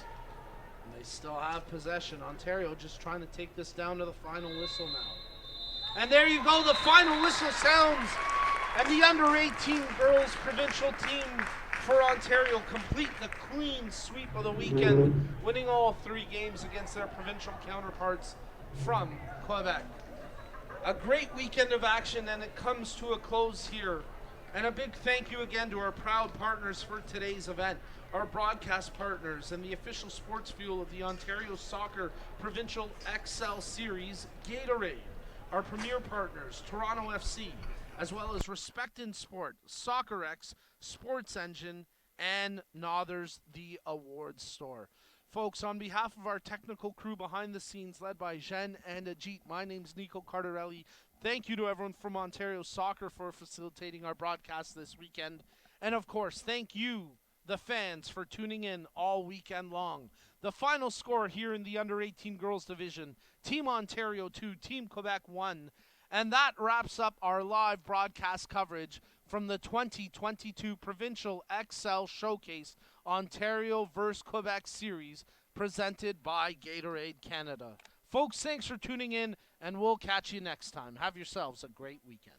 And they still have possession. Ontario just trying to take this down to the final whistle now. And there you go, the final whistle sounds. And the under-18 girls provincial team for Ontario complete the clean sweep of the weekend, winning all 3 games against their provincial counterparts from Quebec. A great weekend of action, and it comes to a close here. And a big thank you again to our proud partners for today's event, our broadcast partners and the official sports fuel of the Ontario Soccer Provincial Xcel Series, Gatorade, our premier partners, Toronto FC, as well as Respect in Sport, SoccerX, Sports Engine, and Nothers, the awards store. Folks, on behalf of our technical crew behind the scenes led by Jen and Ajit, my name's Nico Cardarelli. Thank you to everyone from Ontario Soccer for facilitating our broadcast this weekend. And of course, thank you, the fans, for tuning in all weekend long. The final score here in the under-18 girls division, Team Ontario 2, Team Quebec 1. And that wraps up our live broadcast coverage from the 2022 Provincial Xcel Showcase Ontario vs. Quebec Series presented by Gatorade Canada. Folks, thanks for tuning in, and we'll catch you next time. Have yourselves a great weekend.